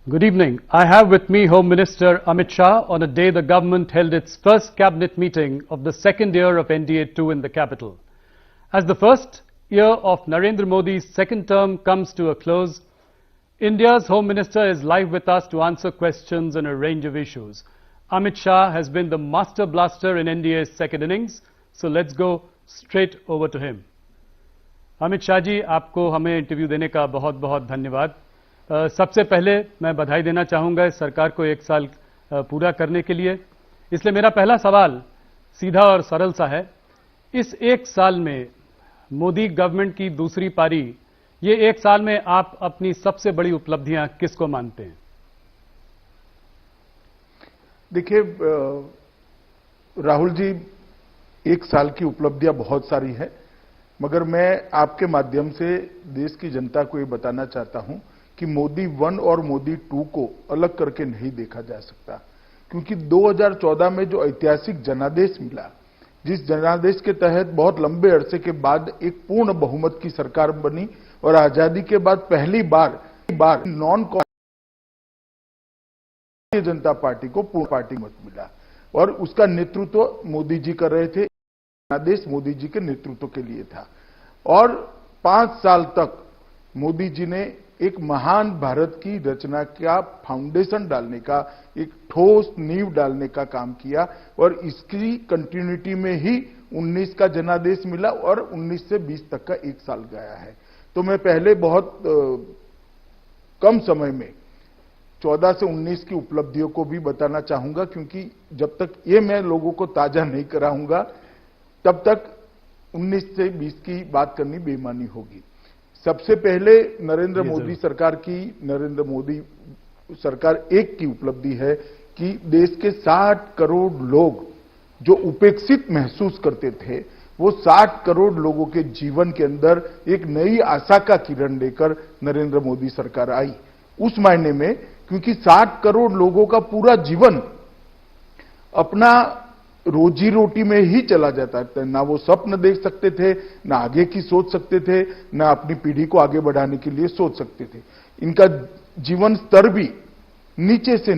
Good evening. I have with me Home Minister Amit Shah on a day the government held its first cabinet meeting of the second year of NDA-2 in the capital. As the first year of Narendra Modi's second term comes to a close, India's Home Minister is live with us to answer questions on a range of issues. Amit Shah has been the master blaster in NDA's second innings, so let's go straight over to him. Amit Shah ji, आपको हमें interview देने का बहुत बहुत धन्यवाद। सबसे पहले मैं बधाई देना चाहूंगा इस सरकार को 1 साल पूरा करने के लिए। इसलिए मेरा पहला सवाल सीधा और सरल सा है, इस 1 साल में मोदी गवर्नमेंट की दूसरी पारी, ये 1 साल में आप अपनी सबसे बड़ी उपलब्धियां किसको मानते हैं? देखिए राहुल जी, 1 साल की उपलब्धियां बहुत सारी है, मगर मैं आपके माध्यम से देश की जनता को ये बताना चाहता हूं कि मोदी 1 और मोदी 2 को अलग करके नहीं देखा जा सकता, क्योंकि 2014 में जो ऐतिहासिक जनादेश मिला, जिस जनादेश के तहत बहुत लंबे अरसे के बाद एक पूर्ण बहुमत की सरकार बनी और आजादी के बाद पहली बार नॉन भारतीय जनता पार्टी को पूर्ण पार्टी मत मिला और उसका नेतृत्व मोदी जी कर रहे थे। जनादेश मोदी जी के नेतृत्व के लिए था और 5 साल तक मोदी जी ने एक महान भारत की रचना का फाउंडेशन डालने का, एक ठोस नींव डालने का काम किया और इसकी कंटिन्यूटी में ही 19 का जनादेश मिला और 19 से 20 तक का 1 साल गया है। तो मैं पहले बहुत कम समय में 14 से 19 की उपलब्धियों को भी बताना चाहूंगा, क्योंकि जब तक ये मैं लोगों को ताजा नहीं कराऊंगा तब तक 19 से 20 की बात करनी बेईमानी होगी। सबसे पहले नरेंद्र मोदी सरकार 1 की उपलब्धि है कि देश के 60 करोड़ लोग जो उपेक्षित महसूस करते थे, वो 60 करोड़ लोगों के जीवन के अंदर एक नई आशा का किरण लेकर नरेंद्र मोदी सरकार आई। उस मायने में क्योंकि 60 करोड़ लोगों का पूरा जीवन अपना रोजी रोटी में ही चला जाता है, ना वो स्वप्न देख सकते थे, ना आगे की सोच सकते थे, ना अपनी पीढ़ी को आगे बढ़ाने के लिए सोच सकते थे। इनका जीवन स्तर भी नीचे से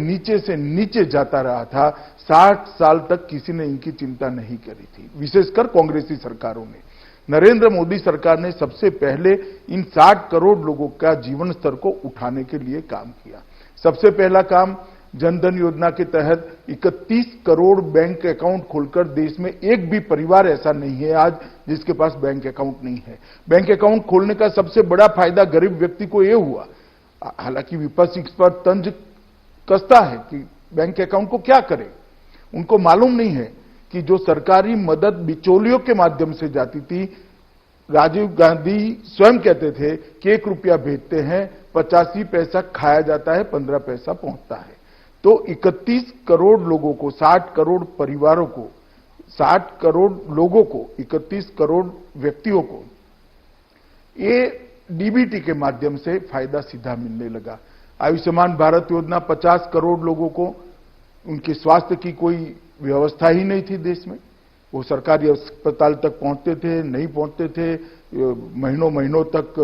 नीचे जाता रहा था। 60 साल तक किसी ने इनकी चिंता नहीं करी थी, विशेषकर कांग्रेसी सरकारों ने। नरेंद्र मोदी सरकार ने सबसे पहले इन 60 करोड़ लोगों का जीवन स्तर को उठाने के लिए काम किया। सबसे पहला काम, जनधन योजना के तहत 31 करोड़ बैंक अकाउंट खोलकर देश में एक भी परिवार ऐसा नहीं है आज जिसके पास बैंक अकाउंट नहीं है। बैंक अकाउंट खोलने का सबसे बड़ा फायदा गरीब व्यक्ति को यह हुआ, हालांकि विपक्ष इस पर तंज कसता है कि बैंक अकाउंट को क्या करें। उनको मालूम नहीं है कि जो सरकारी मदद बिचौलियों के माध्यम से जाती थी, राजीव गांधी स्वयं कहते थे कि 1 रुपया भेजते हैं, 85 पैसा खाया जाता है, 15 पैसा पहुंचता है। तो 31 करोड़ लोगों को, 60 करोड़ परिवारों को, 60 करोड़ लोगों को, 31 करोड़ व्यक्तियों को ये डीबीटी के माध्यम से फायदा सीधा मिलने लगा। आयुष्मान भारत योजना 50 करोड़ लोगों को, उनके स्वास्थ्य की कोई व्यवस्था ही नहीं थी देश में। वो सरकारी अस्पताल तक पहुंचते थे, नहीं पहुंचते थे, महीनों तक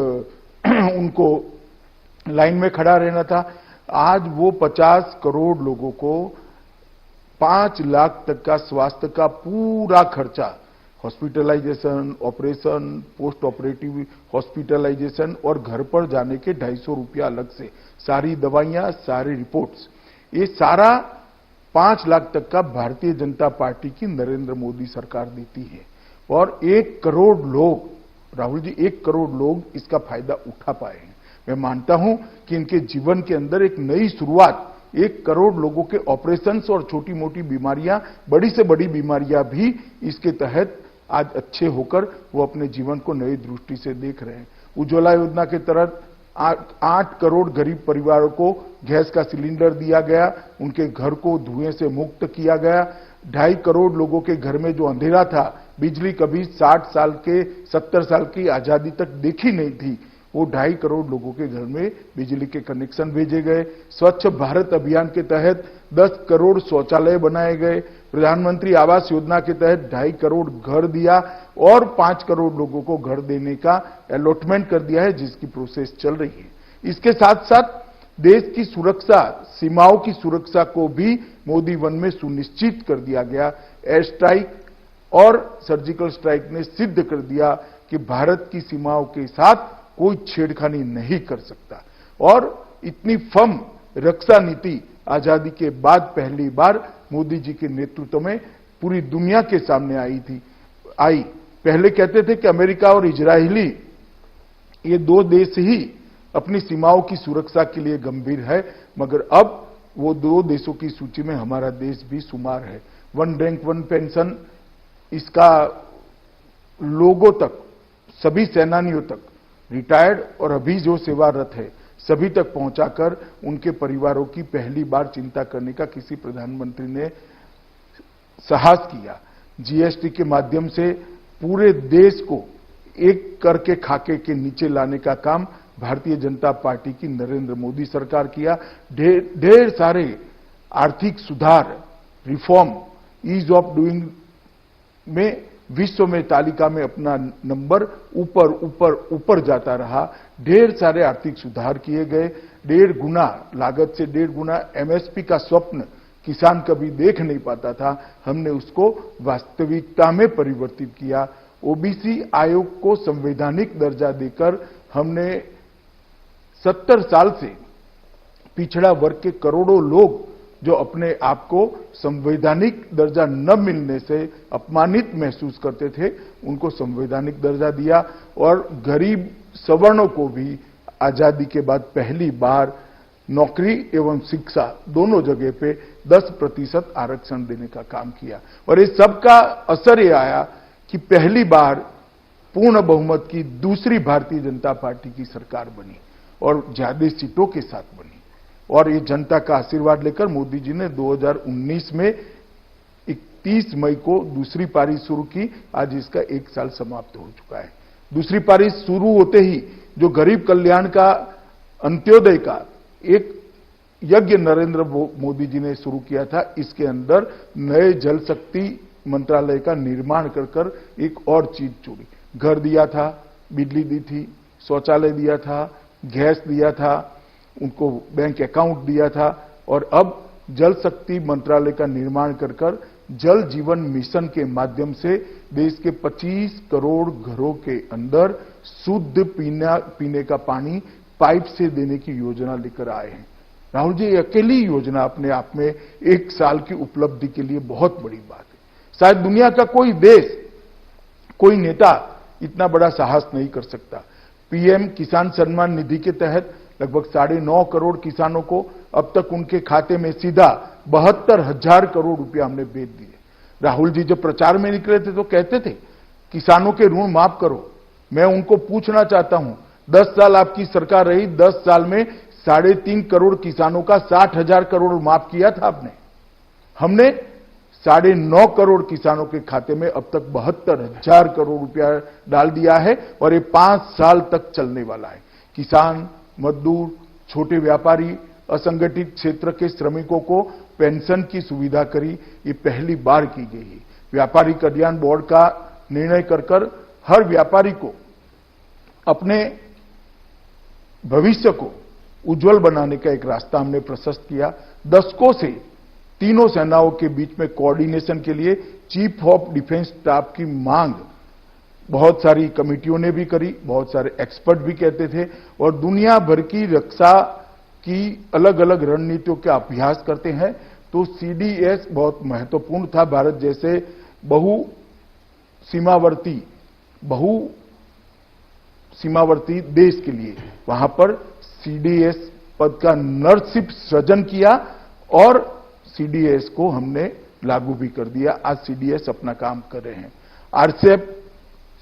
उनको लाइन में खड़ा रहना था। आज वो 50 करोड़ लोगों को 5 लाख तक का स्वास्थ्य का पूरा खर्चा, hospitalisation, operation, post operative hospitalisation और घर पर जाने के 250 रुपया अलग से, सारी दवाइयां, सारी रिपोर्ट्स, ये सारा 5 लाख तक का भारतीय जनता पार्टी की नरेंद्र मोदी सरकार देती है। और 1 करोड़ लोग, राहुल जी, 1 करोड़ लोग इसका फायदा उठा पाए हैं। मैं मानता हूं कि इनके जीवन के अंदर एक नई शुरुआत, 1 करोड़ लोगों के ऑपरेशंस और छोटी मोटी बीमारियां, बड़ी से बड़ी बीमारियां भी इसके तहत आज अच्छे होकर वो अपने जीवन को नई दृष्टि से देख रहे हैं। उज्ज्वला योजना के तहत 8 करोड़ गरीब परिवारों को गैस का सिलेंडर दिया गया, उनके घर को धुएं से मुक्त किया गया। 2.5 करोड़ लोगों के घर में जो अंधेरा था, बिजली कभी 60 साल के 70 साल की आजादी तक देखी नहीं थी, वो 2.5 करोड़ लोगों के घर में बिजली के कनेक्शन भेजे गए। स्वच्छ भारत अभियान के तहत 10 करोड़ शौचालय बनाए गए। प्रधानमंत्री आवास योजना के तहत 2.5 करोड़ घर दिया और 5 करोड़ लोगों को घर देने का अलॉटमेंट कर दिया है, जिसकी प्रोसेस चल रही है। इसके साथ साथ देश की सुरक्षा, सीमाओं की सुरक्षा को भी मोदी वन में सुनिश्चित कर दिया गया। एयर स्ट्राइक और सर्जिकल स्ट्राइक ने सिद्ध कर दिया कि भारत की सीमाओं के साथ कोई छेड़खानी नहीं कर सकता। और इतनी फर्म रक्षा नीति आजादी के बाद पहली बार मोदी जी के नेतृत्व में पूरी दुनिया के सामने आई। पहले कहते थे कि अमेरिका और इजरायली, ये दो देश ही अपनी सीमाओं की सुरक्षा के लिए गंभीर है, मगर अब वो दो देशों की सूची में हमारा देश भी शुमार है। वन रैंक वन पेंशन, इसका लोगों तक, सभी सेनानियों तक, रिटायर्ड और अभी जो सेवारत है, सभी तक पहुंचाकर उनके परिवारों की पहली बार चिंता करने का किसी प्रधानमंत्री ने साहस किया। जीएसटी के माध्यम से पूरे देश को एक कर के खाके के नीचे लाने का काम भारतीय जनता पार्टी की नरेंद्र मोदी सरकार किया। ढेर सारे आर्थिक सुधार, रिफॉर्म, ईज ऑफ डूइंग में विश्व में तालिका में अपना नंबर ऊपर ऊपर ऊपर जाता रहा। ढेर सारे आर्थिक सुधार किए गए। 1.5 गुना लागत से 1.5 गुना एमएसपी का स्वप्न किसान कभी देख नहीं पाता था, हमने उसको वास्तविकता में परिवर्तित किया। ओबीसी आयोग को संवैधानिक दर्जा देकर हमने 70 साल से पिछड़ा वर्ग के करोड़ों लोग जो अपने आप को संवैधानिक दर्जा न मिलने से अपमानित महसूस करते थे, उनको संवैधानिक दर्जा दिया। और गरीब सवर्णों को भी आजादी के बाद पहली बार नौकरी एवं शिक्षा दोनों जगह पे 10% आरक्षण देने का काम किया। और इस सब का असर ये आया कि पहली बार पूर्ण बहुमत की दूसरी भारतीय जनता पार्टी की सरकार बनी और ज्यादा सीटों के साथ बनी। और ये जनता का आशीर्वाद लेकर मोदी जी ने 2019 में 31 मई को दूसरी पारी शुरू की। आज इसका 1 साल समाप्त हो चुका है। दूसरी पारी शुरू होते ही जो गरीब कल्याण का, अंत्योदय का एक यज्ञ नरेंद्र मोदी जी ने शुरू किया था, इसके अंदर नए जल शक्ति मंत्रालय का निर्माण कर एक और चीज जोड़ी। घर दिया था, बिजली दी थी, शौचालय दिया था, गैस दिया था, उनको बैंक अकाउंट दिया था। और अब जल शक्ति मंत्रालय का निर्माण कर जल जीवन मिशन के माध्यम से देश के 25 करोड़ घरों के अंदर शुद्ध पीने का पानी पाइप से देने की योजना लेकर आए हैं। राहुल जी, अकेली योजना अपने आप में 1 साल की उपलब्धि के लिए बहुत बड़ी बात है। शायद दुनिया का कोई देश, कोई नेता इतना बड़ा साहस नहीं कर सकता। पीएम किसान सम्मान निधि के तहत लगभग 9.5 करोड़ किसानों को अब तक उनके खाते में सीधा 72,000 करोड़ रुपया हमने भेज दिए। राहुल जी जब प्रचार में निकले थे तो कहते थे किसानों के ऋण माफ करो। मैं उनको पूछना चाहता हूं, 10 साल आपकी सरकार रही, 10 साल में 3.5 करोड़ किसानों का 60,000 करोड़ माफ किया था आपने? हमने 9.5 करोड़ किसानों के खाते में अब तक 72,000 करोड़ रुपया डाल दिया है और ये 5 साल तक चलने वाला है। किसान, मजदूर, छोटे व्यापारी, असंगठित क्षेत्र के श्रमिकों को पेंशन की सुविधा करी, ये पहली बार की गई है। व्यापारी कल्याण बोर्ड का निर्णय कर हर व्यापारी को अपने भविष्य को उज्जवल बनाने का एक रास्ता हमने प्रशस्त किया। दशकों से तीनों सेनाओं के बीच में कोऑर्डिनेशन के लिए चीफ ऑफ डिफेंस स्टाफ की मांग बहुत सारी कमिटियों ने भी करी, बहुत सारे एक्सपर्ट भी कहते थे। और दुनिया भर की रक्षा की अलग अलग रणनीतियों का अभ्यास करते हैं तो सीडीएस बहुत महत्वपूर्ण था। भारत जैसे सीमावर्ती देश के लिए वहां पर सीडीएस पद का नरसिप सृजन किया और सीडीएस को हमने लागू भी कर दिया। आज सीडीएस अपना काम कर रहे हैं। आरसीएफ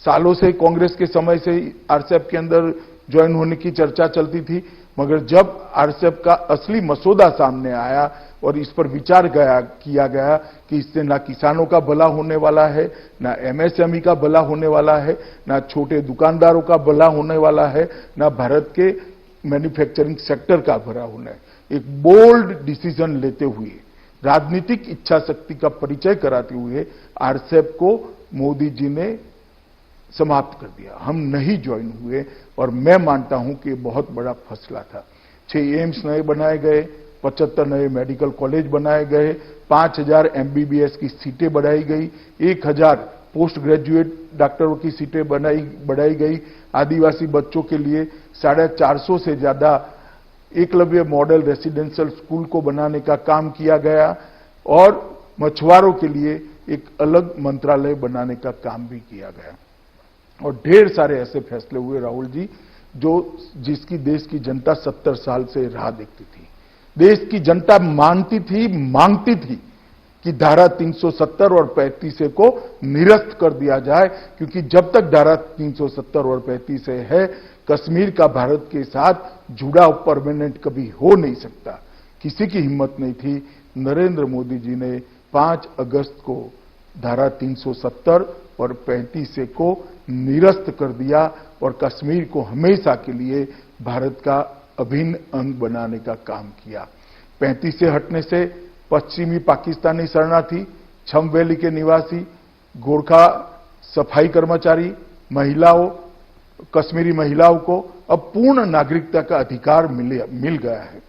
सालों से, कांग्रेस के समय से आरसीएफ के अंदर ज्वाइन होने की चर्चा चलती थी, मगर जब आरसीएफ का असली मसौदा सामने आया और इस पर विचार किया गया कि इससे ना किसानों का भला होने वाला है, ना एमएसएमई का भला होने वाला है, ना छोटे दुकानदारों का भला होने वाला है, ना भारत के मैन्युफैक्चरिंग सेक्टर का भला होना है। एक बोल्ड डिसीजन लेते हुए, राजनीतिक इच्छा शक्ति का परिचय कराते हुए आरसीएफ को मोदी जी ने समाप्त कर दिया। हम नहीं ज्वाइन हुए और मैं मानता हूं कि बहुत बड़ा फैसला था। 6 एम्स नए बनाए गए, 75 नए मेडिकल कॉलेज बनाए गए, 5000 एमबीबीएस की सीटें बढ़ाई गई, 1000 पोस्ट ग्रेजुएट डॉक्टरों की सीटें बढ़ाई गई। आदिवासी बच्चों के लिए 450 से ज्यादा एकलव्य मॉडल रेसिडेंशियल स्कूल को बनाने का काम किया गया और मछुआरों के लिए एक अलग मंत्रालय बनाने का काम भी किया गया। और ढेर सारे ऐसे फैसले हुए राहुल जी जिसकी देश की जनता 70 साल से राह देखती थी। देश की जनता मानती थी, मांगती थी कि धारा 370 और 35 को निरस्त कर दिया जाए, क्योंकि जब तक धारा 370 और 35 है, कश्मीर का भारत के साथ जुड़ाव परमानेंट कभी हो नहीं सकता। किसी की हिम्मत नहीं थी। नरेंद्र मोदी जी ने 5 अगस्त को धारा 370 और 35 को निरस्त कर दिया और कश्मीर को हमेशा के लिए भारत का अभिन्न अंग बनाने का काम किया। 35 से हटने से पश्चिमी पाकिस्तानी शरणार्थी, छम वैली के निवासी, गोरखा सफाई कर्मचारी, महिलाओं, कश्मीरी महिलाओं को अब पूर्ण नागरिकता का अधिकार मिल गया है।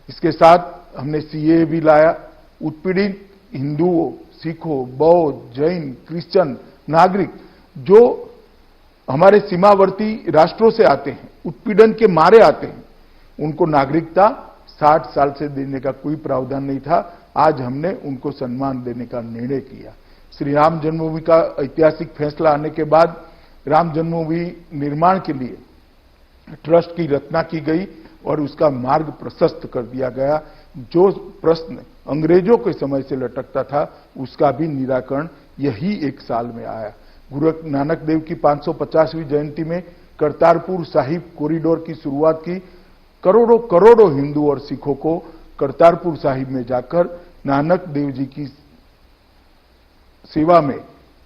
इसके साथ हमने सीए भी लाया। उत्पीड़ित हिंदुओं, सिखों, बौद्ध, जैन, क्रिश्चियन नागरिक जो हमारे सीमावर्ती राष्ट्रों से आते हैं, उत्पीड़न के मारे आते हैं, उनको नागरिकता 60 साल से देने का कोई प्रावधान नहीं था। आज हमने उनको सम्मान देने का निर्णय किया। श्री राम जन्मभूमि का ऐतिहासिक फैसला आने के बाद राम जन्मभूमि निर्माण के लिए ट्रस्ट की रचना की गई और उसका मार्ग प्रशस्त कर दिया गया। जो प्रश्न अंग्रेजों के समय से लटकता था, उसका भी निराकरण यही एक साल में आया। गुरु नानक देव की 550वीं जयंती में करतारपुर साहिब कॉरिडोर की शुरुआत की। करोड़ों करोड़ों हिंदू और सिखों को करतारपुर साहिब में जाकर नानक देव जी की सेवा में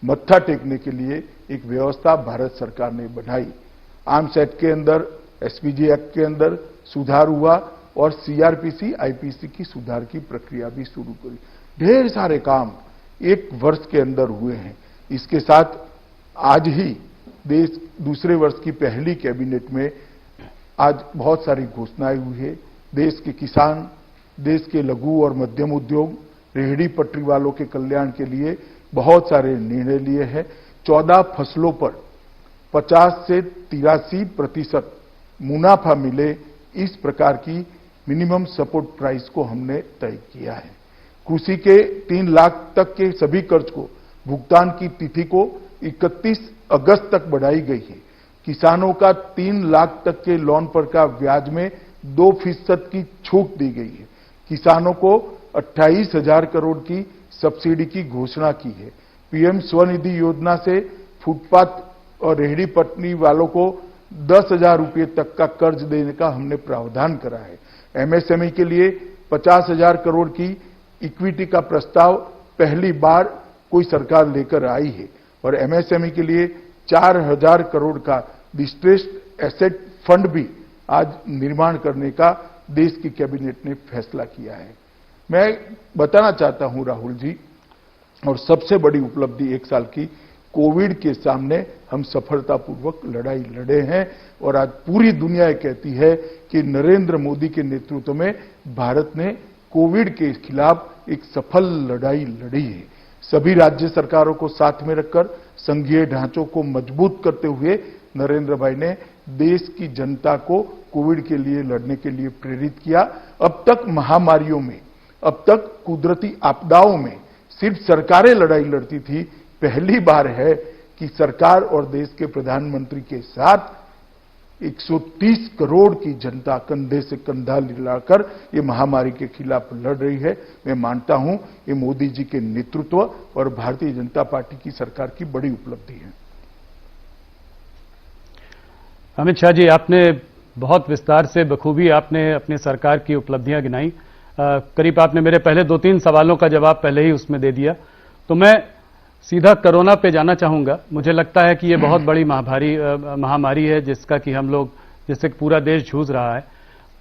मत्था टेकने के लिए एक व्यवस्था भारत सरकार ने बढ़ाई। आर्म्स एक्ट के अंदर, एसपीजी एक्ट के अंदर सुधार हुआ और सीआरपीसी, आईपीसी की सुधार की प्रक्रिया भी शुरू करी। ढेर सारे काम एक वर्ष के अंदर हुए हैं। इसके साथ आज ही देश दूसरे वर्ष की पहली कैबिनेट में आज बहुत सारी घोषणाएं हुई है। देश के किसान, देश के लघु और मध्यम उद्योग, रेहड़ी पटरी वालों के कल्याण के लिए बहुत सारे निर्णय लिए हैं। 14 फसलों पर 50 से 83% मुनाफा मिले, इस प्रकार की मिनिमम सपोर्ट प्राइस को हमने तय किया है। कृषि के 3 लाख तक के सभी कर्ज को भुगतान की तिथि को 31 अगस्त तक बढ़ाई गई है। किसानों का 3 लाख तक के लोन पर का ब्याज में 2% की छूट दी गई है। किसानों को 28,000 करोड़ की सब्सिडी की घोषणा की है। पीएम स्वनिधि योजना से फुटपाथ और रेहड़ी पटरी वालों को 10,000 रुपये तक का कर्ज देने का हमने प्रावधान करा है। एमएसएमई के लिए 50,000 करोड़ की इक्विटी का प्रस्ताव पहली बार कोई सरकार लेकर आई है और एमएसएमई के लिए 4,000 करोड़ का डिस्ट्रेस्ड एसेट फंड भी आज निर्माण करने का देश की कैबिनेट ने फैसला किया है। मैं बताना चाहता हूं राहुल जी, और सबसे बड़ी उपलब्धि 1 साल की, कोविड के सामने हम सफलतापूर्वक लड़ाई लड़े हैं और आज पूरी दुनिया कहती है कि नरेंद्र मोदी के नेतृत्व में भारत ने कोविड के खिलाफ एक सफल लड़ाई लड़ी है। सभी राज्य सरकारों को साथ में रखकर संघीय ढांचों को मजबूत करते हुए नरेंद्र भाई ने देश की जनता को कोविड के लिए लड़ने के लिए प्रेरित किया। अब तक महामारियों में, अब तक कुदरती आपदाओं में सिर्फ सरकारें लड़ाई लड़ती थी। पहली बार है कि सरकार और देश के प्रधानमंत्री के साथ 130 करोड़ की जनता कंधे से कंधा मिलाकर ये महामारी के खिलाफ लड़ रही है। मैं मानता हूं ये मोदी जी के नेतृत्व और भारतीय जनता पार्टी की सरकार की बड़ी उपलब्धि है। अमित शाह जी, आपने बहुत विस्तार से बखूबी आपने अपनी सरकार की उपलब्धियां गिनाई। करीब आपने मेरे पहले 2-3 सवालों का जवाब पहले ही उसमें दे दिया। तो मैं सीधा कोरोना पे जाना चाहूंगा। मुझे लगता है कि ये बहुत बड़ी महामारी है जिसका कि हम लोग, जिससे पूरा देश जूझ रहा है।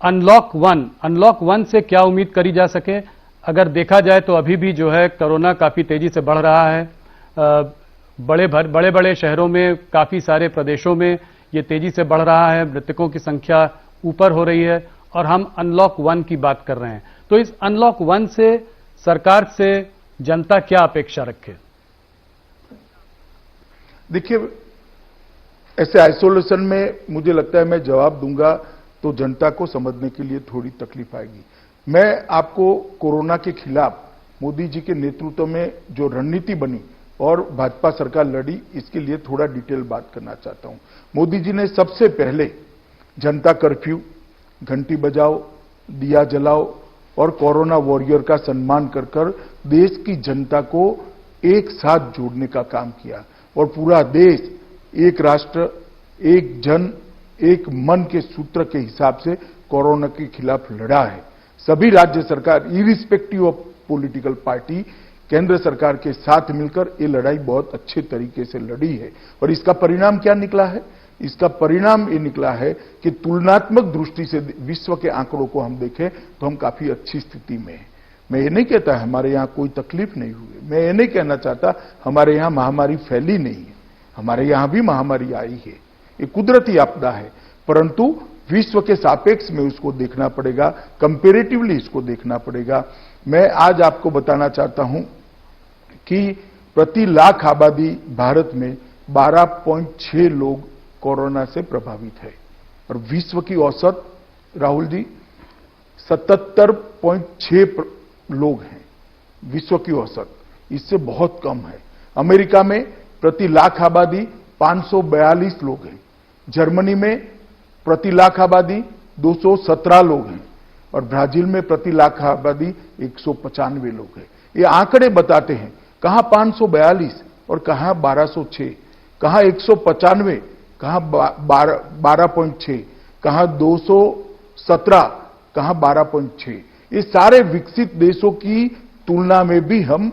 अनलॉक 1 से क्या उम्मीद करी जा सके? अगर देखा जाए तो अभी भी जो है कोरोना काफी तेजी से बढ़ रहा है। बड़े बड़े शहरों में, काफी सारे प्रदेशों में ये तेजी से बढ़ रहा है। मृतकों की संख्या ऊपर हो रही है और हम अनलॉक 1 की बात कर रहे हैं। तो इस अनलॉक 1 से सरकार से जनता क्या अपेक्षा रखे? देखिए, ऐसे आइसोलेशन में मुझे लगता है मैं जवाब दूंगा तो जनता को समझने के लिए थोड़ी तकलीफ आएगी। मैं आपको कोरोना के खिलाफ मोदी जी के नेतृत्व में जो रणनीति बनी और भाजपा सरकार लड़ी, इसके लिए थोड़ा डिटेल बात करना चाहता हूं। मोदी जी ने सबसे पहले जनता कर्फ्यू, घंटी बजाओ, दिया जलाओ और कोरोना वॉरियर का सम्मान कर देश की जनता को एक साथ जोड़ने का काम किया और पूरा देश एक राष्ट्र, एक जन, एक मन के सूत्र के हिसाब से कोरोना के खिलाफ लड़ा है। सभी राज्य सरकार इरिस्पेक्टिव ऑफ पॉलिटिकल पार्टी केंद्र सरकार के साथ मिलकर ये लड़ाई बहुत अच्छे तरीके से लड़ी है। और इसका परिणाम क्या निकला है? इसका परिणाम ये निकला है कि तुलनात्मक दृष्टि से विश्व के आंकड़ों को हम देखें तो हम काफी अच्छी स्थिति में हैं। मैं ये नहीं कहता हमारे यहां कोई तकलीफ नहीं हुई, मैं ये नहीं कहना चाहता हमारे यहां महामारी फैली नहीं है, हमारे यहां भी महामारी आई है, ये कुदरती आपदा है, परंतु विश्व के सापेक्ष में उसको देखना पड़ेगा, कंपेरेटिवली इसको देखना पड़ेगा। मैं आज आपको बताना चाहता हूं कि प्रति लाख आबादी भारत में 12.6 लोग कोरोना से प्रभावित है और विश्व की औसत, राहुल जी, 77.6 लोग हैं विश्व की औसत, इससे बहुत कम है। अमेरिका में प्रति लाख आबादी 542 लोग हैं, जर्मनी में प्रति लाख आबादी 217 लोग हैं और ब्राजील में प्रति लाख आबादी 195 लोग हैं। ये आंकड़े बताते हैं कहां 542 और कहां 1206, कहां 195, कहां 12.6, कहां 217, कहां 12.6। ये सारे विकसित देशों की तुलना में भी हम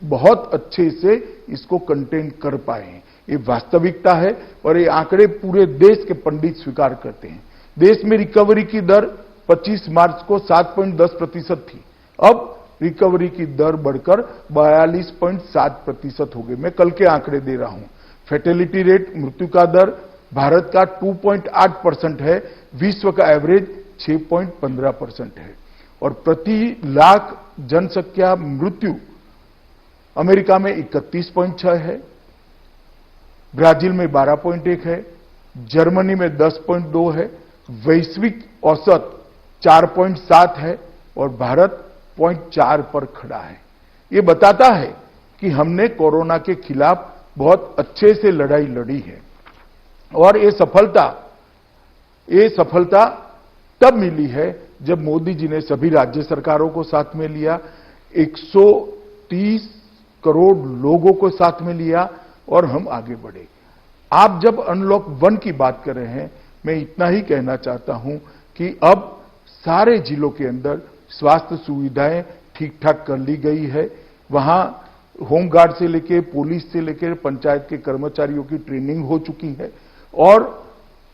बहुत अच्छे से इसको कंटेन कर पाए हैं। ये वास्तविकता है और ये आंकड़े पूरे देश के पंडित स्वीकार करते हैं। देश में रिकवरी की दर 25 मार्च को 7.10% थी, अब रिकवरी की दर बढ़कर 42.7% हो गई। मैं कल के आंकड़े दे रहा हूं। फैटेलिटी रेट, मृत्यु का दर भारत का 2.8% है, विश्व का एवरेज 6.15% है और प्रति लाख जनसंख्या मृत्यु अमेरिका में 31.6 है, ब्राजील में 12.1 है, जर्मनी में 10.2 है, वैश्विक औसत 4.7 है और भारत 0.4 पर खड़ा है। ये बताता है कि हमने कोरोना के खिलाफ बहुत अच्छे से लड़ाई लड़ी है और ये सफलता तब मिली है जब मोदी जी ने सभी राज्य सरकारों को साथ में लिया, 130 करोड़ लोगों को साथ में लिया और हम आगे बढ़े। आप जब अनलॉक 1 की बात कर रहे हैं, मैं इतना ही कहना चाहता हूं कि अब सारे जिलों के अंदर स्वास्थ्य सुविधाएं ठीक ठाक कर ली गई है। वहां होमगार्ड से लेकर पुलिस से लेकर पंचायत के कर्मचारियों की ट्रेनिंग हो चुकी है और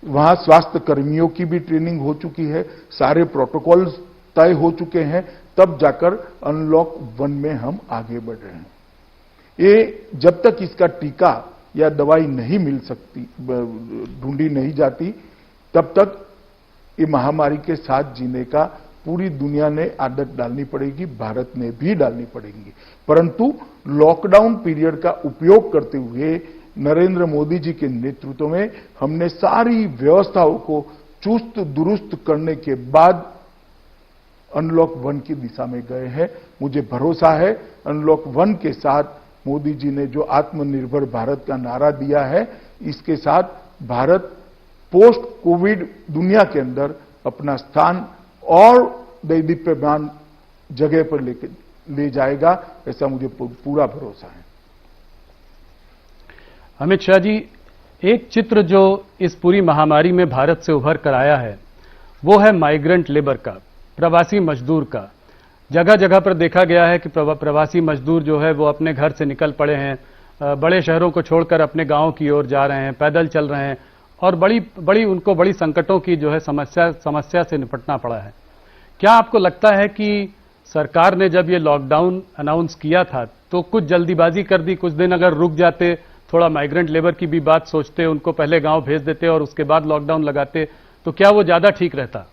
वहां स्वास्थ्य कर्मियों की भी ट्रेनिंग हो चुकी है, सारे प्रोटोकॉल्स तय हो चुके हैं, तब जाकर अनलॉक 1 में हम आगे बढ़ रहे हैं। ये जब तक इसका टीका या दवाई नहीं मिल सकती, ढूंढी नहीं जाती, तब तक ये महामारी के साथ जीने का पूरी दुनिया ने आदत डालनी पड़ेगी, भारत ने भी डालनी पड़ेगी। परंतु लॉकडाउन पीरियड का उपयोग करते हुए नरेंद्र मोदी जी के नेतृत्व में हमने सारी व्यवस्थाओं को चुस्त दुरुस्त करने के बाद अनलॉक 1 की दिशा में गए हैं। मुझे भरोसा है अनलॉक 1 के साथ मोदी जी ने जो आत्मनिर्भर भारत का नारा दिया है, इसके साथ भारत पोस्ट कोविड दुनिया के अंदर अपना स्थान और दैदीप्यमान जगह पर ले जाएगा, ऐसा मुझे पूरा भरोसा है। अमित शाह जी, एक चित्र जो इस पूरी महामारी में भारत से उभर कर आया है वो है माइग्रेंट लेबर का, प्रवासी मजदूर का। जगह जगह पर देखा गया है कि प्रवासी मजदूर जो है वो अपने घर से निकल पड़े हैं, बड़े शहरों को छोड़कर अपने गांवों की ओर जा रहे हैं, पैदल चल रहे हैं और उनको बड़ी संकटों की जो है समस्या से निपटना पड़ा है। क्या आपको लगता है कि सरकार ने जब ये लॉकडाउन अनाउंस किया था तो कुछ जल्दीबाजी कर दी? कुछ दिन अगर रुक जाते, थोड़ा माइग्रेंट लेबर की भी बात सोचते, उनको पहले गांव भेज देते और उसके बाद लॉकडाउन लगाते, तो क्या वो ज्यादा ठीक रहता?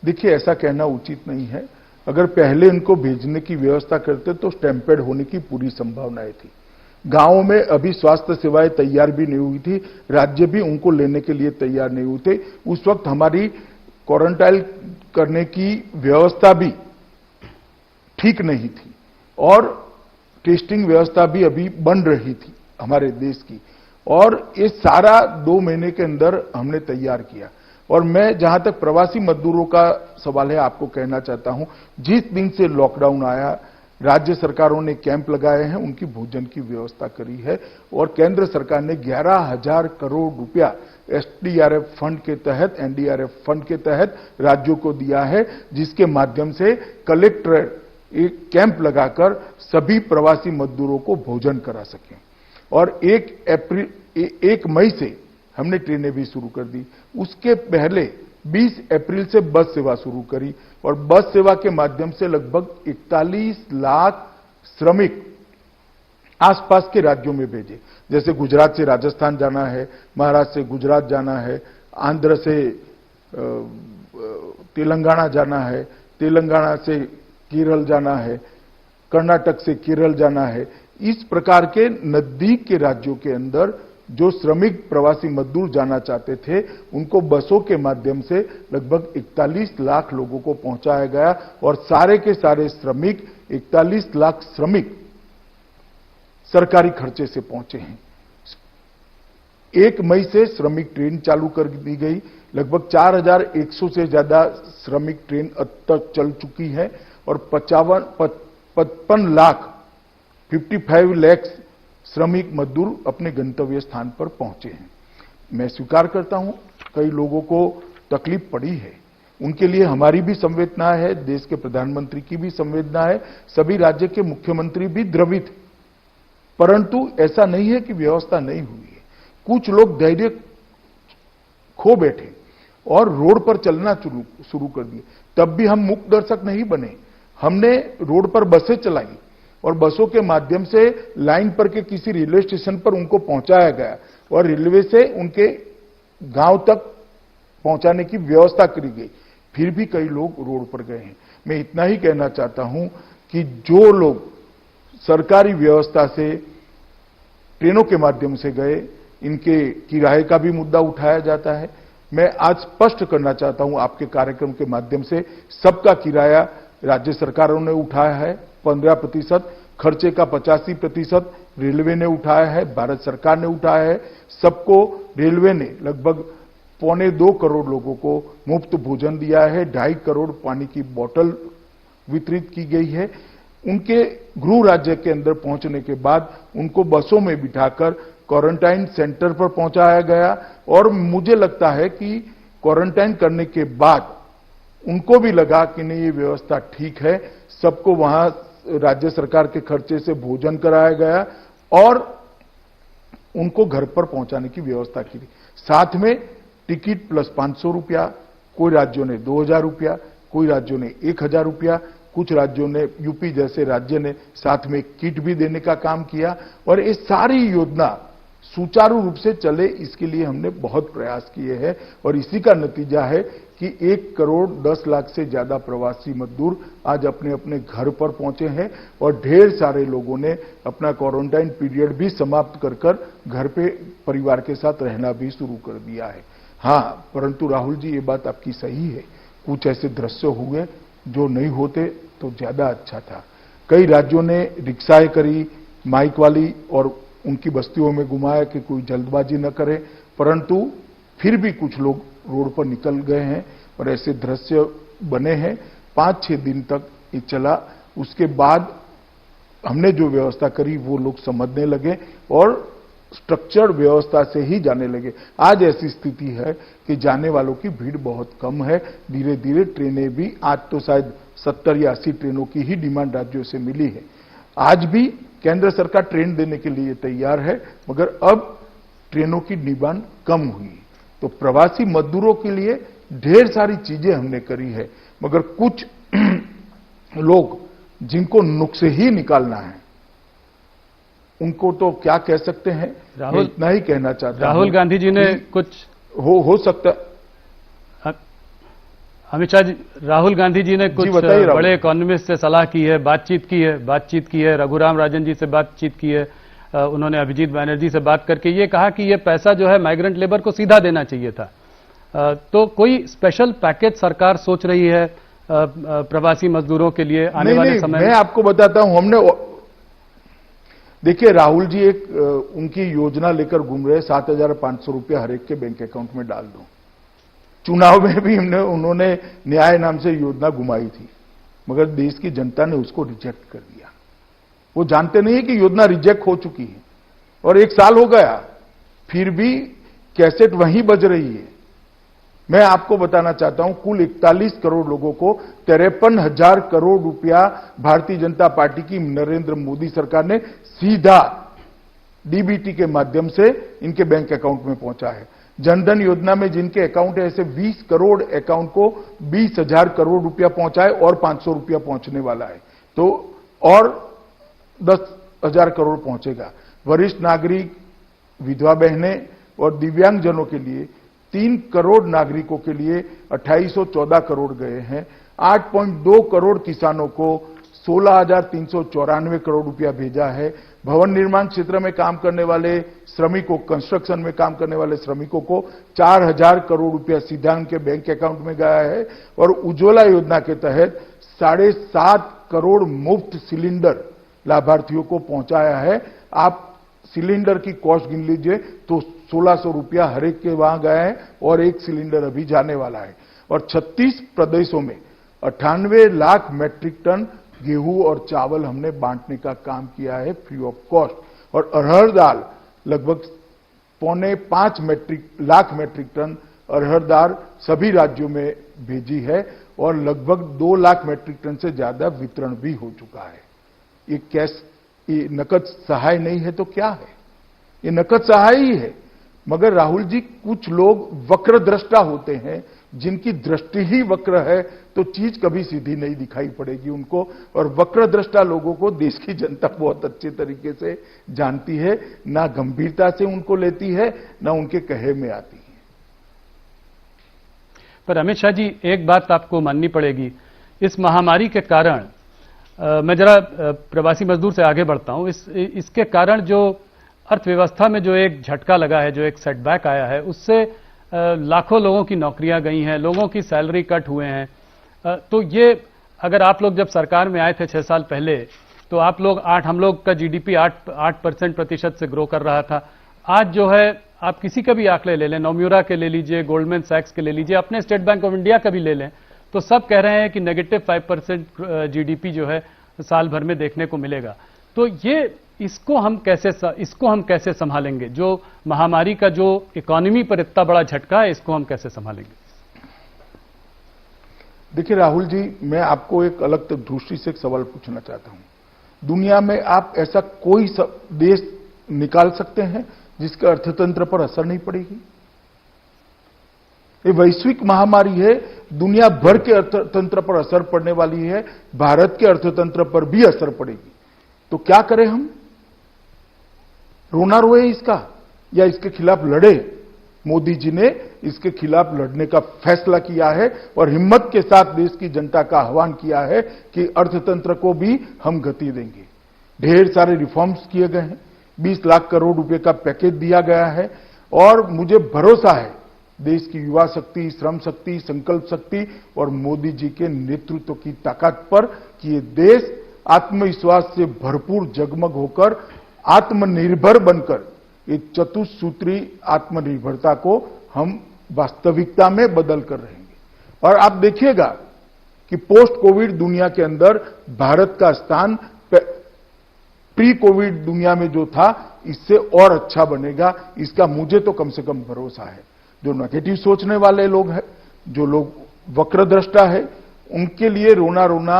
देखिए, ऐसा कहना उचित नहीं है। अगर पहले इनको भेजने की व्यवस्था करते तो स्टैंपेड होने की पूरी संभावनाएं थी। गांवों में अभी स्वास्थ्य सेवाएं तैयार भी नहीं हुई थी, राज्य भी उनको लेने के लिए तैयार नहीं हुए थे। उस वक्त हमारी क्वारंटाइन करने की व्यवस्था भी ठीक नहीं थी और टेस्टिंग व्यवस्था भी अभी बन रही थी हमारे देश की, और ये सारा 2 महीने के अंदर हमने तैयार किया। और मैं जहां तक प्रवासी मजदूरों का सवाल है, आपको कहना चाहता हूं, जिस दिन से लॉकडाउन आया, राज्य सरकारों ने कैंप लगाए हैं, उनकी भोजन की व्यवस्था करी है, और केंद्र सरकार ने 11,000 करोड़ रुपया एसडीआरएफ फंड के तहत, एनडीआरएफ फंड के तहत राज्यों को दिया है, जिसके माध्यम से कलेक्टर एक कैंप लगाकर सभी प्रवासी मजदूरों को भोजन करा सकें। और 1 मई से हमने ट्रेनें भी शुरू कर दी। उसके पहले 20 अप्रैल से बस सेवा शुरू करी, और बस सेवा के माध्यम से लगभग 41 लाख श्रमिक आसपास के राज्यों में भेजे। जैसे गुजरात से राजस्थान जाना है, महाराष्ट्र से गुजरात जाना है, आंध्र से तेलंगाना जाना है, तेलंगाना से केरल जाना है, कर्नाटक से केरल जाना है। इस प्रकार के नजदीक के राज्यों के अंदर जो श्रमिक प्रवासी मजदूर जाना चाहते थे, उनको बसों के माध्यम से लगभग 41 लाख लोगों को पहुंचाया गया, और सारे के सारे श्रमिक 41 लाख श्रमिक सरकारी खर्चे से पहुंचे हैं। 1 मई से श्रमिक ट्रेन चालू कर दी गई। लगभग 4,100 से ज्यादा श्रमिक ट्रेन अब तक चल चुकी है, और 55 लाख 55 लाख श्रमिक मजदूर अपने गंतव्य स्थान पर पहुंचे हैं। मैं स्वीकार करता हूं, कई लोगों को तकलीफ पड़ी है, उनके लिए हमारी भी संवेदना है, देश के प्रधानमंत्री की भी संवेदना है, सभी राज्य के मुख्यमंत्री भी द्रवित, परंतु ऐसा नहीं है कि व्यवस्था नहीं हुई है। कुछ लोग धैर्य खो बैठे और रोड पर चलना शुरू कर दिए। तब भी हम मूक दर्शक नहीं बने, हमने रोड पर बसें चलाई, और बसों के माध्यम से लाइन पर के किसी रेलवे स्टेशन पर उनको पहुंचाया गया, और रेलवे से उनके गांव तक पहुंचाने की व्यवस्था करी गई। फिर भी कई लोग रोड पर गए हैं। मैं इतना ही कहना चाहता हूं कि जो लोग सरकारी व्यवस्था से ट्रेनों के माध्यम से गए, इनके किराए का भी मुद्दा उठाया जाता है। मैं आज स्पष्ट करना चाहता हूं आपके कार्यक्रम के माध्यम से, सबका किराया राज्य सरकारों ने उठाया है 15%, खर्चे का 85% रेलवे ने उठाया है, भारत सरकार ने उठाया है। सबको रेलवे ने लगभग 1.25 करोड़ लोगों को मुफ्त भोजन दिया है, 2.5 करोड़ पानी की बोतल वितरित की गई है। उनके गृह राज्य के अंदर पहुंचने के बाद उनको बसों में बिठाकर क्वारंटाइन सेंटर पर पहुंचाया गया, और मुझे लगता है कि क्वारंटाइन करने के बाद उनको भी लगा कि नहीं, ये व्यवस्था ठीक है। सबको वहां राज्य सरकार के खर्चे से भोजन कराया गया, और उनको घर पर पहुंचाने की व्यवस्था की गई। साथ में टिकट प्लस 500 रुपया, कोई राज्यों ने 2,000 रुपया, कोई राज्यों ने 1,000 रुपया, कुछ राज्यों ने, यूपी जैसे राज्य ने साथ में किट भी देने का काम किया। और ये सारी योजना सुचारू रूप से चले, इसके लिए हमने बहुत प्रयास किए हैं, और इसी का नतीजा है कि 1 करोड़ 10 लाख से ज्यादा प्रवासी मजदूर आज अपने अपने घर पर पहुंचे हैं, और ढेर सारे लोगों ने अपना क्वारंटाइन पीरियड भी समाप्त कर घर पे परिवार के साथ रहना भी शुरू कर दिया है। हाँ, परंतु राहुल जी, ये बात आपकी सही है, कुछ ऐसे दृश्य हुए जो नहीं होते तो ज्यादा अच्छा था। कई राज्यों ने रिक्शाएं करी माइक वाली, और उनकी बस्तियों में घुमाया कि कोई जल्दबाजी न करे, परंतु फिर भी कुछ लोग रोड पर निकल गए हैं, और ऐसे दृश्य बने हैं। 5-6 दिन तक ये चला। उसके बाद हमने जो व्यवस्था करी वो लोग समझने लगे, और स्ट्रक्चर्ड व्यवस्था से ही जाने लगे। आज ऐसी स्थिति है कि जाने वालों की भीड़ बहुत कम है। धीरे धीरे ट्रेनें भी, आज तो शायद 70 या 80 ट्रेनों की ही डिमांड राज्यों से मिली है। आज भी केंद्र सरकार ट्रेन देने के लिए तैयार है, मगर अब ट्रेनों की डिमांड कम हुई। तो प्रवासी मजदूरों के लिए ढेर सारी चीजें हमने करी है, मगर कुछ लोग जिनको नुक्से ही निकालना है, उनको तो क्या कह सकते हैं, राहुल, इतना ही कहना चाहता हूं। राहुल गांधी जी ने कुछ हो सकता अमित शाह जी, राहुल गांधी जी ने कुछ बड़े इकोनॉमिस्ट से सलाह की है, बातचीत की है, रघुराम राजन जी से बातचीत की है, उन्होंने अभिजीत बैनर्जी से बात करके ये कहा कि ये पैसा जो है माइग्रेंट लेबर को सीधा देना चाहिए था। तो कोई स्पेशल पैकेज सरकार सोच रही है प्रवासी मजदूरों के लिए आने वाले समय में? मैं आपको बताता हूं, हमने देखिए राहुल जी एक उनकी योजना लेकर घूम रहे, 7,500 रुपया हर एक के बैंक अकाउंट में डाल दो। चुनाव में भी उन्होंने न्याय नाम से योजना घुमाई थी, मगर देश की जनता ने उसको रिजेक्ट कर दिया। वो जानते नहीं है कि योजना रिजेक्ट हो चुकी है और 1 साल हो गया, फिर भी कैसेट वहीं बज रही है। मैं आपको बताना चाहता हूं, कुल 41 करोड़ लोगों को 53,000 करोड़ रुपया भारतीय जनता पार्टी की नरेंद्र मोदी सरकार ने सीधा डीबीटी के माध्यम से इनके बैंक अकाउंट में पहुंचा है। जनधन योजना में जिनके अकाउंट है, ऐसे 20 करोड़ अकाउंट को 20,000 करोड़ रुपया पहुंचा है और 500 रुपया पहुंचने वाला है, तो और 10,000 करोड़ पहुंचेगा। वरिष्ठ नागरिक, विधवा बहनें और दिव्यांगजनों के लिए 3 करोड़ नागरिकों के लिए 2814 करोड़ गए हैं। 8.2 करोड़ किसानों को 16,394 करोड़ रुपया भेजा है। भवन निर्माण क्षेत्र में काम करने वाले श्रमिकों, कंस्ट्रक्शन में काम करने वाले श्रमिकों को 4,000 करोड़ रुपया सीधा उनके बैंक अकाउंट में गया है। और उज्ज्वला योजना के तहत 7.5 करोड़ मुफ्त सिलेंडर लाभार्थियों को पहुंचाया है। आप सिलेंडर की कॉस्ट गिन लीजिए तो 1,600 रुपया हर एक के वहां गया है और एक सिलेंडर अभी जाने वाला है। और 36 प्रदेशों में 98 लाख मैट्रिक टन गेहूं और चावल हमने बांटने का काम किया है फ्री ऑफ कॉस्ट। और अरहर दाल लगभग 4.5 लाख मैट्रिक टन अरहर दाल सभी राज्यों में भेजी है और लगभग 2 लाख मैट्रिक टन से ज्यादा वितरण भी हो चुका है। ये कैश, ये नकद सहाय नहीं है तो क्या है? ये नकद सहाय ही है। मगर राहुल जी, कुछ लोग वक्र दृष्टा होते हैं, जिनकी दृष्टि ही वक्र है तो चीज कभी सीधी नहीं दिखाई पड़ेगी उनको। और वक्र दृष्टा लोगों को देश की जनता बहुत अच्छे तरीके से जानती है, ना गंभीरता से उनको लेती है, ना उनके कहे में आती है। पर अमित शाह जी, एक बात आपको माननी पड़ेगी, इस महामारी के कारण मैं जरा प्रवासी मजदूर से आगे बढ़ता हूं। इसके कारण जो अर्थव्यवस्था में जो एक झटका लगा है, जो एक सेटबैक आया है, उससे लाखों लोगों की नौकरियां गई हैं, लोगों की सैलरी कट हुए हैं। तो ये अगर आप लोग जब सरकार में आए थे 6 साल पहले, तो हम लोग का जीडीपी 8% से ग्रो कर रहा था। आज जो है, आप किसी का भी आंकड़े ले लें, नोम्यूरा के ले लीजिए, गोल्डमैन सैक्स के ले लीजिए, अपने स्टेट बैंक ऑफ इंडिया का भी ले लें, तो सब कह रहे हैं कि -5% जीडीपी जो है साल भर में देखने को मिलेगा। तो इसको हम कैसे संभालेंगे? जो महामारी का जो इकोनॉमी पर इतना बड़ा झटका है, इसको हम कैसे संभालेंगे? देखिए राहुल जी, मैं आपको एक अलग दृष्टि से एक सवाल पूछना चाहता हूं। दुनिया में आप ऐसा कोई देश निकाल सकते हैं जिसके अर्थतंत्र पर असर नहीं पड़ेगी? ये वैश्विक महामारी है, दुनिया भर के अर्थतंत्र पर असर पड़ने वाली है, भारत के अर्थतंत्र पर भी असर पड़ेगी। तो क्या करें हम? रोना रोए इसका या इसके खिलाफ लड़े? मोदी जी ने इसके खिलाफ लड़ने का फैसला किया है और हिम्मत के साथ देश की जनता का आह्वान किया है कि अर्थतंत्र को भी हम गति देंगे। ढेर सारे रिफॉर्म्स किए गए हैं, 20 लाख करोड़ रुपए का पैकेज दिया गया है और मुझे भरोसा है देश की युवा शक्ति, श्रम शक्ति, संकल्प शक्ति और मोदी जी के नेतृत्व की ताकत पर कि ये देश आत्मविश्वास से भरपूर जगमग होकर आत्मनिर्भर बनकर एक चतुसूत्री आत्मनिर्भरता को हम वास्तविकता में बदल कर रहेंगे। और आप देखिएगा कि पोस्ट कोविड दुनिया के अंदर भारत का स्थान प्री कोविड दुनिया में जो था इससे और अच्छा बनेगा, इसका मुझे तो कम से कम भरोसा है। जो नेगेटिव सोचने वाले लोग हैं, जो लोग वक्रदृष्टा है, उनके लिए रोना रोना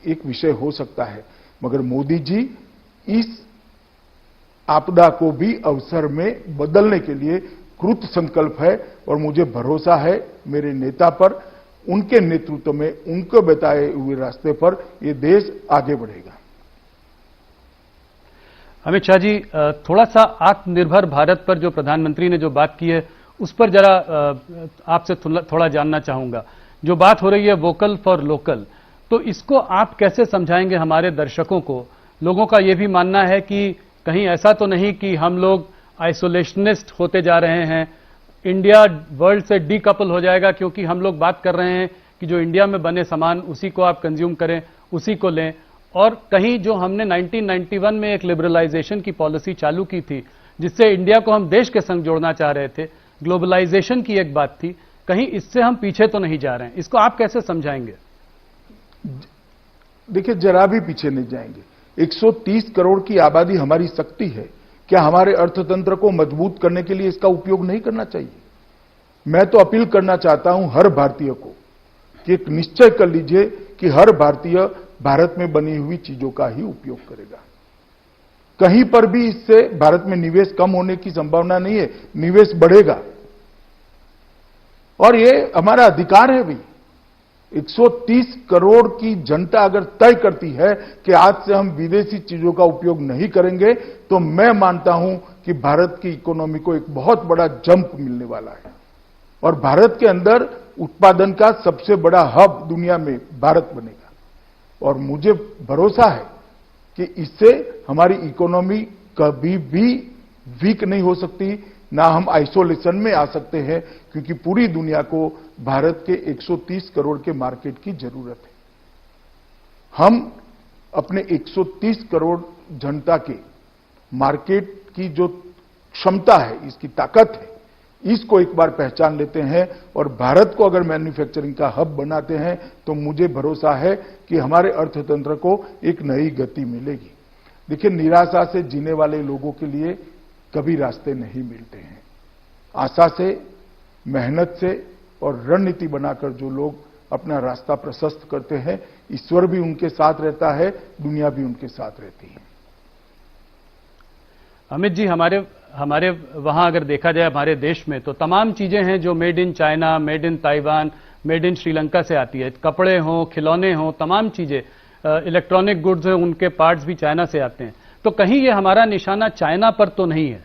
एक विषय हो सकता है, मगर मोदी जी इस आपदा को भी अवसर में बदलने के लिए कृत संकल्प है और मुझे भरोसा है मेरे नेता पर, उनके नेतृत्व में, उनको बताए हुए रास्ते पर ये देश आगे बढ़ेगा। अमित शाह जी, थोड़ा सा आत्मनिर्भर भारत पर जो प्रधानमंत्री ने जो बात की है, उस पर जरा आपसे थोड़ा जानना चाहूंगा जो बात हो रही है वोकल फॉर लोकल, तो इसको आप कैसे समझाएंगे हमारे दर्शकों को? लोगों का यह भी मानना है कि कहीं ऐसा तो नहीं कि हम लोग आइसोलेशनिस्ट होते जा रहे हैं, इंडिया वर्ल्ड से डीकपल हो जाएगा क्योंकि हम लोग बात कर रहे हैं कि जो इंडिया में बने सामान उसी को आप कंज्यूम करें, उसी को लें। और कहीं जो हमने 1991 में एक लिबरलाइजेशन की पॉलिसी चालू की थी जिससे इंडिया को हम देश के संग जोड़ना चाह रहे थे, ग्लोबलाइजेशन की एक बात थी, कहीं इससे हम पीछे तो नहीं जा रहे हैं? इसको आप कैसे समझाएंगे? देखिए, जरा भी पीछे नहीं जाएंगे। 130 करोड़ की आबादी हमारी शक्ति है। क्या हमारे अर्थतंत्र को मजबूत करने के लिए इसका उपयोग नहीं करना चाहिए? मैं तो अपील करना चाहता हूं हर भारतीय को कि एक निश्चय कर लीजिए कि हर भारतीय भारत में बनी हुई चीजों का ही उपयोग करेगा। कहीं पर भी इससे भारत में निवेश कम होने की संभावना नहीं है, निवेश बढ़ेगा। और ये हमारा अधिकार है भी। 130 करोड़ की जनता अगर तय करती है कि आज से हम विदेशी चीजों का उपयोग नहीं करेंगे, तो मैं मानता हूं कि भारत की इकोनॉमी को एक बहुत बड़ा जंप मिलने वाला है और भारत के अंदर उत्पादन का सबसे बड़ा हब दुनिया में भारत बनेगा। और मुझे भरोसा है कि इससे हमारी इकोनॉमी कभी भी वीक नहीं हो सकती, ना हम आइसोलेशन में आ सकते हैं, क्योंकि पूरी दुनिया को भारत के 130 करोड़ के मार्केट की जरूरत है। हम अपने 130 करोड़ जनता के मार्केट की जो क्षमता है, इसकी ताकत है, इसको एक बार पहचान लेते हैं और भारत को अगर मैन्युफैक्चरिंग का हब बनाते हैं तो मुझे भरोसा है कि हमारे अर्थतंत्र को एक नई गति मिलेगी। देखिए, निराशा से जीने वाले लोगों के लिए कभी रास्ते नहीं मिलते हैं। आशा से, मेहनत से और रणनीति बनाकर जो लोग अपना रास्ता प्रशस्त करते हैं, ईश्वर भी उनके साथ रहता है, दुनिया भी उनके साथ रहती है। अमित जी, हमारे वहां अगर देखा जाए हमारे देश में तो तमाम चीजें हैं जो made in China, made in Taiwan, made in Sri Lanka से आती है। कपड़े हों, खिलौने हों, तमाम चीजें, इलेक्ट्रॉनिक गुड्स हैं, उनके पार्ट्स भी चाइना से आते हैं। तो कहीं ये हमारा निशाना चाइना पर तो नहीं है?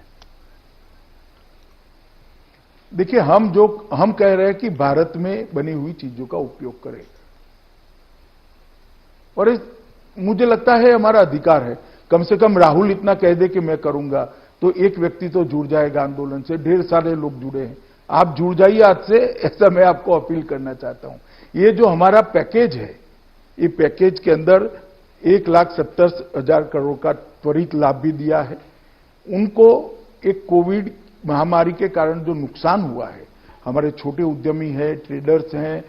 देखिए, हम कह रहे हैं कि भारत में बनी हुई चीजों का उपयोग करें, और मुझे लगता है हमारा अधिकार है। कम से कम राहुल इतना कह दे कि मैं करूंगा तो एक व्यक्ति तो जुड़ जाएगा आंदोलन से। ढेर सारे लोग जुड़े हैं, आप जुड़ जाइए आज से, ऐसा मैं आपको अपील करना चाहता हूं। ये जो हमारा पैकेज है, ये पैकेज के अंदर 1,70,000 करोड़ का त्वरित लाभ भी दिया है। उनको एक कोविड महामारी के कारण जो नुकसान हुआ है, हमारे छोटे उद्यमी हैं, ट्रेडर्स हैं,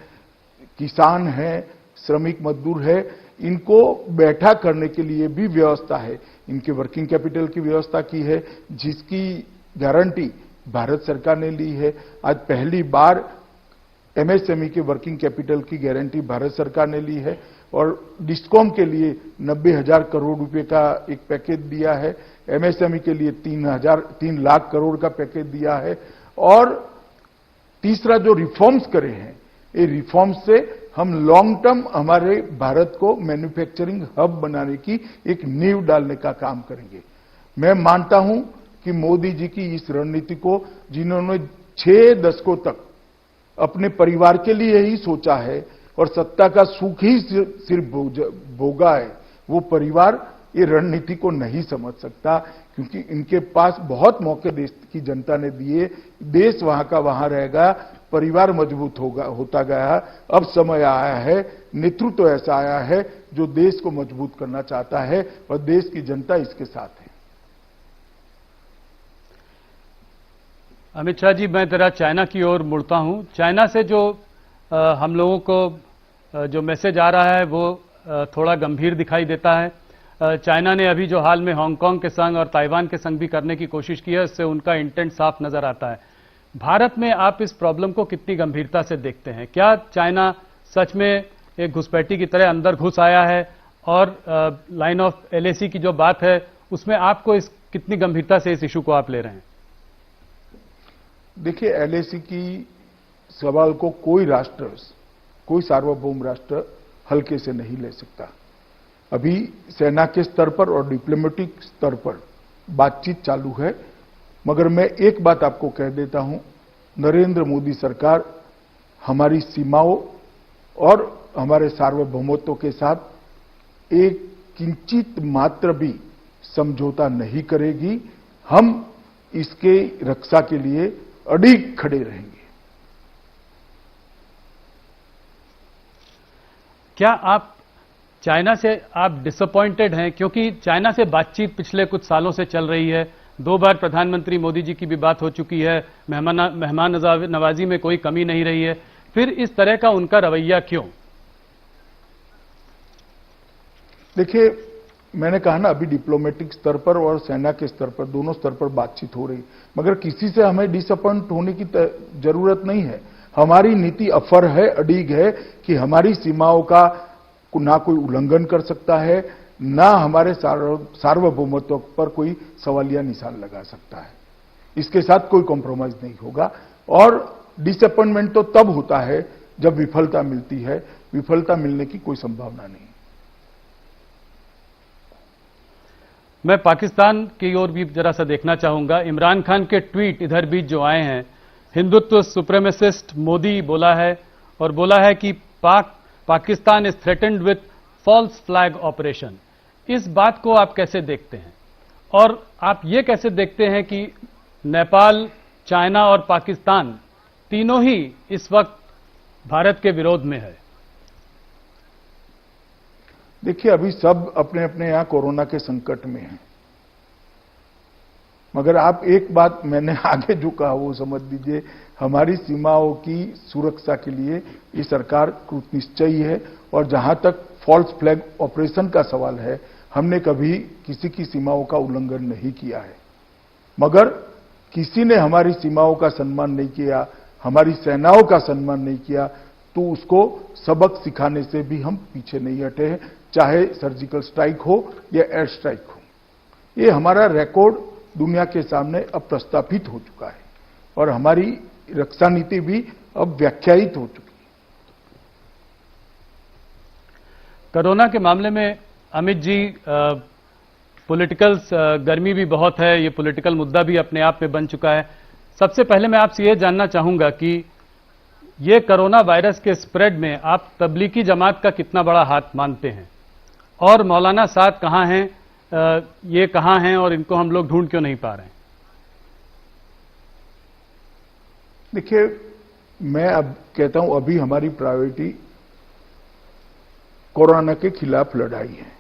किसान हैं, श्रमिक मजदूर है, इनको बैठा करने के लिए भी व्यवस्था है। इनके वर्किंग कैपिटल की व्यवस्था की है, जिसकी गारंटी भारत सरकार ने ली है। आज पहली बार एमएसएमई के वर्किंग कैपिटल की गारंटी भारत सरकार ने ली है और डिस्कॉम के लिए 90,000 करोड़ रुपए का एक पैकेज दिया है। एमएसएमई के लिए 3 लाख करोड़ का पैकेज दिया है। और तीसरा जो रिफॉर्म्स करे हैं, ये रिफॉर्म्स से हम लॉन्ग टर्म हमारे भारत को मैन्युफैक्चरिंग हब बनाने की एक नींव डालने का काम करेंगे। मैं मानता हूं कि मोदी जी की इस रणनीति को, जिन्होंने 6 दशकों तक अपने परिवार के लिए ही सोचा है और सत्ता का सुख ही सिर्फ भोगा है, वो परिवार ये रणनीति को नहीं समझ सकता, क्योंकि इनके पास बहुत मौके देश की जनता ने दिए। देश वहां का वहां रहेगा, परिवार मजबूत होता गया। अब समय आया है, नेतृत्व ऐसा आया है जो देश को मजबूत करना चाहता है और देश की जनता इसके साथ है। अमित शाह जी, मैं जरा चाइना की ओर मुड़ता हूं। चाइना से जो हम लोगों को जो मैसेज आ रहा है वो थोड़ा गंभीर दिखाई देता है। चाइना ने अभी जो हाल में हांगकांग के संग और ताइवान के संग भी करने की कोशिश की है, इससे उनका इंटेंट साफ नजर आता है। भारत में आप इस प्रॉब्लम को कितनी गंभीरता से देखते हैं? क्या चाइना सच में एक घुसपैठी की तरह अंदर घुस आया है? और लाइन ऑफ एलएसी की जो बात है उसमें आपको कितनी गंभीरता से इस इशू को आप ले रहे हैं? देखिए, एलएसी की सवाल को कोई राष्ट्र, कोई सार्वभौम राष्ट्र हल्के से नहीं ले सकता। अभी सेना के स्तर पर और डिप्लोमेटिक स्तर पर बातचीत चालू है, मगर मैं एक बात आपको कह देता हूं, नरेंद्र मोदी सरकार हमारी सीमाओं और हमारे सार्वभौमत्व के साथ एक किंचित मात्र भी समझौता नहीं करेगी। हम इसके रक्षा के लिए अडिग खड़े रहेंगे। क्या आप चाइना से आप डिसअपॉइंटेड हैं? क्योंकि चाइना से बातचीत पिछले कुछ सालों से चल रही है। 2 बार प्रधानमंत्री मोदी जी की भी बात हो चुकी है। मेहमान नवाजी में कोई कमी नहीं रही है। फिर इस तरह का उनका रवैया क्यों? देखिए, मैंने कहा ना, अभी डिप्लोमेटिक स्तर पर और सेना के स्तर पर, दोनों स्तर पर बातचीत हो रही, मगर किसी से हमें डिसअपॉइंट होने की जरूरत नहीं है। हमारी नीति अफर है, अडिग है कि हमारी सीमाओं का ना कोई उल्लंघन कर सकता है, ना हमारे सार्वभौमत्व पर कोई सवालिया निशान लगा सकता है। इसके साथ कोई कॉम्प्रोमाइज नहीं होगा। और डिसअपॉइंटमेंट तो तब होता है जब विफलता मिलती है। विफलता मिलने की कोई संभावना नहीं। मैं पाकिस्तान की ओर भी जरा सा देखना चाहूंगा। इमरान खान के ट्वीट इधर बीच जो आए हैं, हिंदुत्व सुप्रीमेसिस्ट मोदी बोला है, और बोला है कि Pakistan is threatened with false flag operation. इस बात को आप कैसे देखते हैं? और आप ये कैसे देखते हैं कि नेपाल, चाइना और पाकिस्तान तीनों ही इस वक्त भारत के विरोध में है? देखिए, अभी सब अपने अपने यहां कोरोना के संकट में हैं, मगर आप एक बात मैंने आगे जो कहा वो समझ लीजिए। हमारी सीमाओं की सुरक्षा के लिए ये सरकार कृतनिश्चयी है, और जहां तक फॉल्स फ्लैग ऑपरेशन का सवाल है, हमने कभी किसी की सीमाओं का उल्लंघन नहीं किया है। मगर किसी ने हमारी सीमाओं का सम्मान नहीं किया, हमारी सेनाओं का सम्मान नहीं किया, तो उसको सबक सिखाने से भी हम पीछे नहीं हटे हैं, चाहे सर्जिकल स्ट्राइक हो या एयर स्ट्राइक हो। ये हमारा रिकॉर्ड दुनिया के सामने अब प्रस्थापित हो चुका है, और हमारी रक्षा नीति भी अब व्याख्यायित हो चुकी है। कोरोना के मामले में अमित जी, पॉलिटिकल गर्मी भी बहुत है, ये पॉलिटिकल मुद्दा भी अपने आप में बन चुका है। सबसे पहले मैं आपसे ये जानना चाहूंगा कि ये कोरोना वायरस के स्प्रेड में आप तबलीगी जमात का कितना बड़ा हाथ मानते हैं, और मौलाना साद कहां हैं, ये कहां हैं, और इनको हम लोग ढूंढ क्यों नहीं पा रहे हैं? देखिए, मैं अब कहता हूं, अभी हमारी प्रायोरिटी कोरोना के खिलाफ लड़ाई है,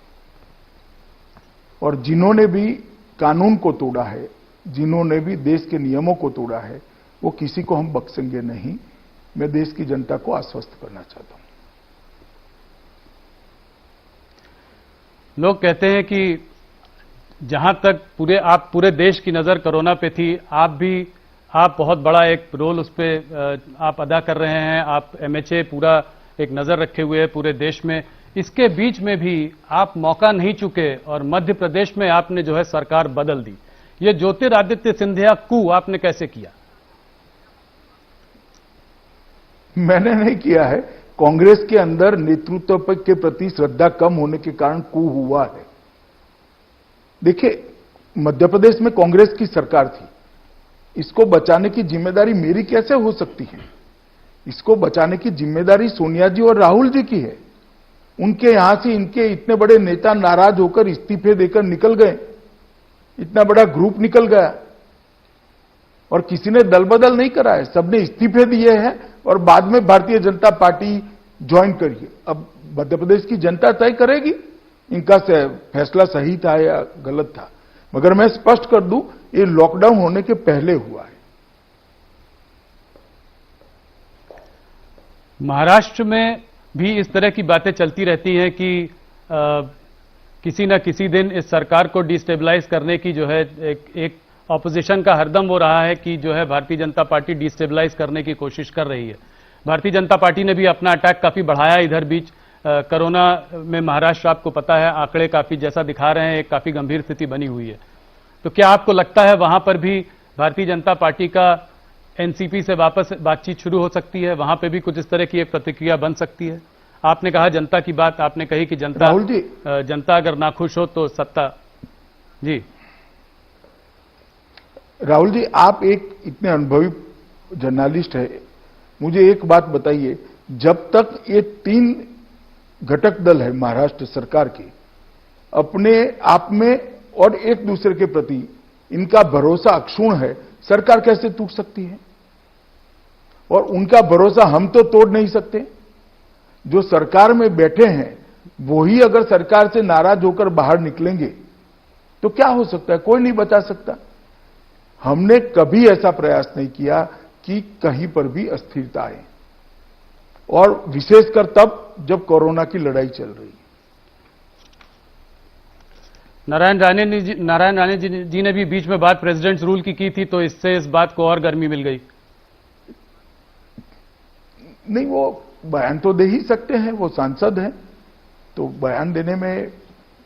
और जिन्होंने भी कानून को तोड़ा है, जिन्होंने भी देश के नियमों को तोड़ा है, वो किसी को हम बख्शेंगे नहीं। मैं देश की जनता को आश्वस्त करना चाहता हूं। लोग कहते हैं कि जहां तक पूरे देश की नजर कोरोना पे थी, आप बहुत बड़ा एक रोल उस पे आप अदा कर रहे हैं। आप एमएचए पूरा एक नजर रखे हुए हैं पूरे देश में। इसके बीच में भी आप मौका नहीं चुके, और मध्य प्रदेश में आपने जो है सरकार बदल दी। ये ज्योतिरादित्य सिंधिया कू आपने कैसे किया? मैंने नहीं किया है। कांग्रेस के अंदर नेतृत्व के प्रति श्रद्धा कम होने के कारण कू हुआ है। देखिए, मध्य प्रदेश में कांग्रेस की सरकार थी, इसको बचाने की जिम्मेदारी मेरी कैसे हो सकती है? इसको बचाने की जिम्मेदारी सोनिया जी और राहुल जी की है। उनके यहां से इनके इतने बड़े नेता नाराज होकर इस्तीफे देकर निकल गए, इतना बड़ा ग्रुप निकल गया, और किसी ने दल बदल नहीं करा है। सबने इस्तीफे दिए हैं, और बाद में भारतीय जनता पार्टी ज्वाइन करिए। अब मध्य प्रदेश की जनता तय करेगी इनका फैसला सही था या गलत था। मगर मैं स्पष्ट कर दूं, ये लॉकडाउन होने के पहले हुआ है। महाराष्ट्र में भी इस तरह की बातें चलती रहती हैं कि किसी न किसी दिन इस सरकार को डिस्टेबलाइज करने की जो है एक ऑपोजिशन का हरदम वो रहा है कि जो है भारतीय जनता पार्टी डिस्टेबलाइज करने की कोशिश कर रही है। भारतीय जनता पार्टी ने भी अपना अटैक काफी बढ़ाया इधर बीच। कोरोना में महाराष्ट्र, आपको पता है, आंकड़े काफी जैसा दिखा रहे हैं, एक काफी गंभीर स्थिति बनी हुई है। तो क्या आपको लगता है वहां पर भी भारतीय जनता पार्टी का एनसीपी से वापस बातचीत शुरू हो सकती है? वहां पे भी कुछ इस तरह की एक प्रतिक्रिया बन सकती है? आपने कहा जनता की बात, आपने कही कि जनता अगर नाखुश हो तो सत्ता। जी राहुल जी, आप एक इतने अनुभवी जर्नलिस्ट है, मुझे एक बात बताइए, जब तक ये 3 घटक दल है महाराष्ट्र सरकार के अपने आप में और एक दूसरे के प्रति इनका भरोसा अक्षुण्ण है, सरकार कैसे टूट सकती है? और उनका भरोसा हम तो तोड़ नहीं सकते। जो सरकार में बैठे हैं वो ही अगर सरकार से नाराज होकर बाहर निकलेंगे तो क्या हो सकता है? कोई नहीं बचा सकता। हमने कभी ऐसा प्रयास नहीं किया कि कहीं पर भी अस्थिरता आए, और विशेषकर तब जब कोरोना की लड़ाई चल रही है। नारायण राणे जी ने भी बीच में बात प्रेसिडेंट्स रूल की थी, तो इससे इस बात को और गर्मी मिल गई। नहीं, वो बयान तो दे ही सकते हैं, वो सांसद हैं, तो बयान देने में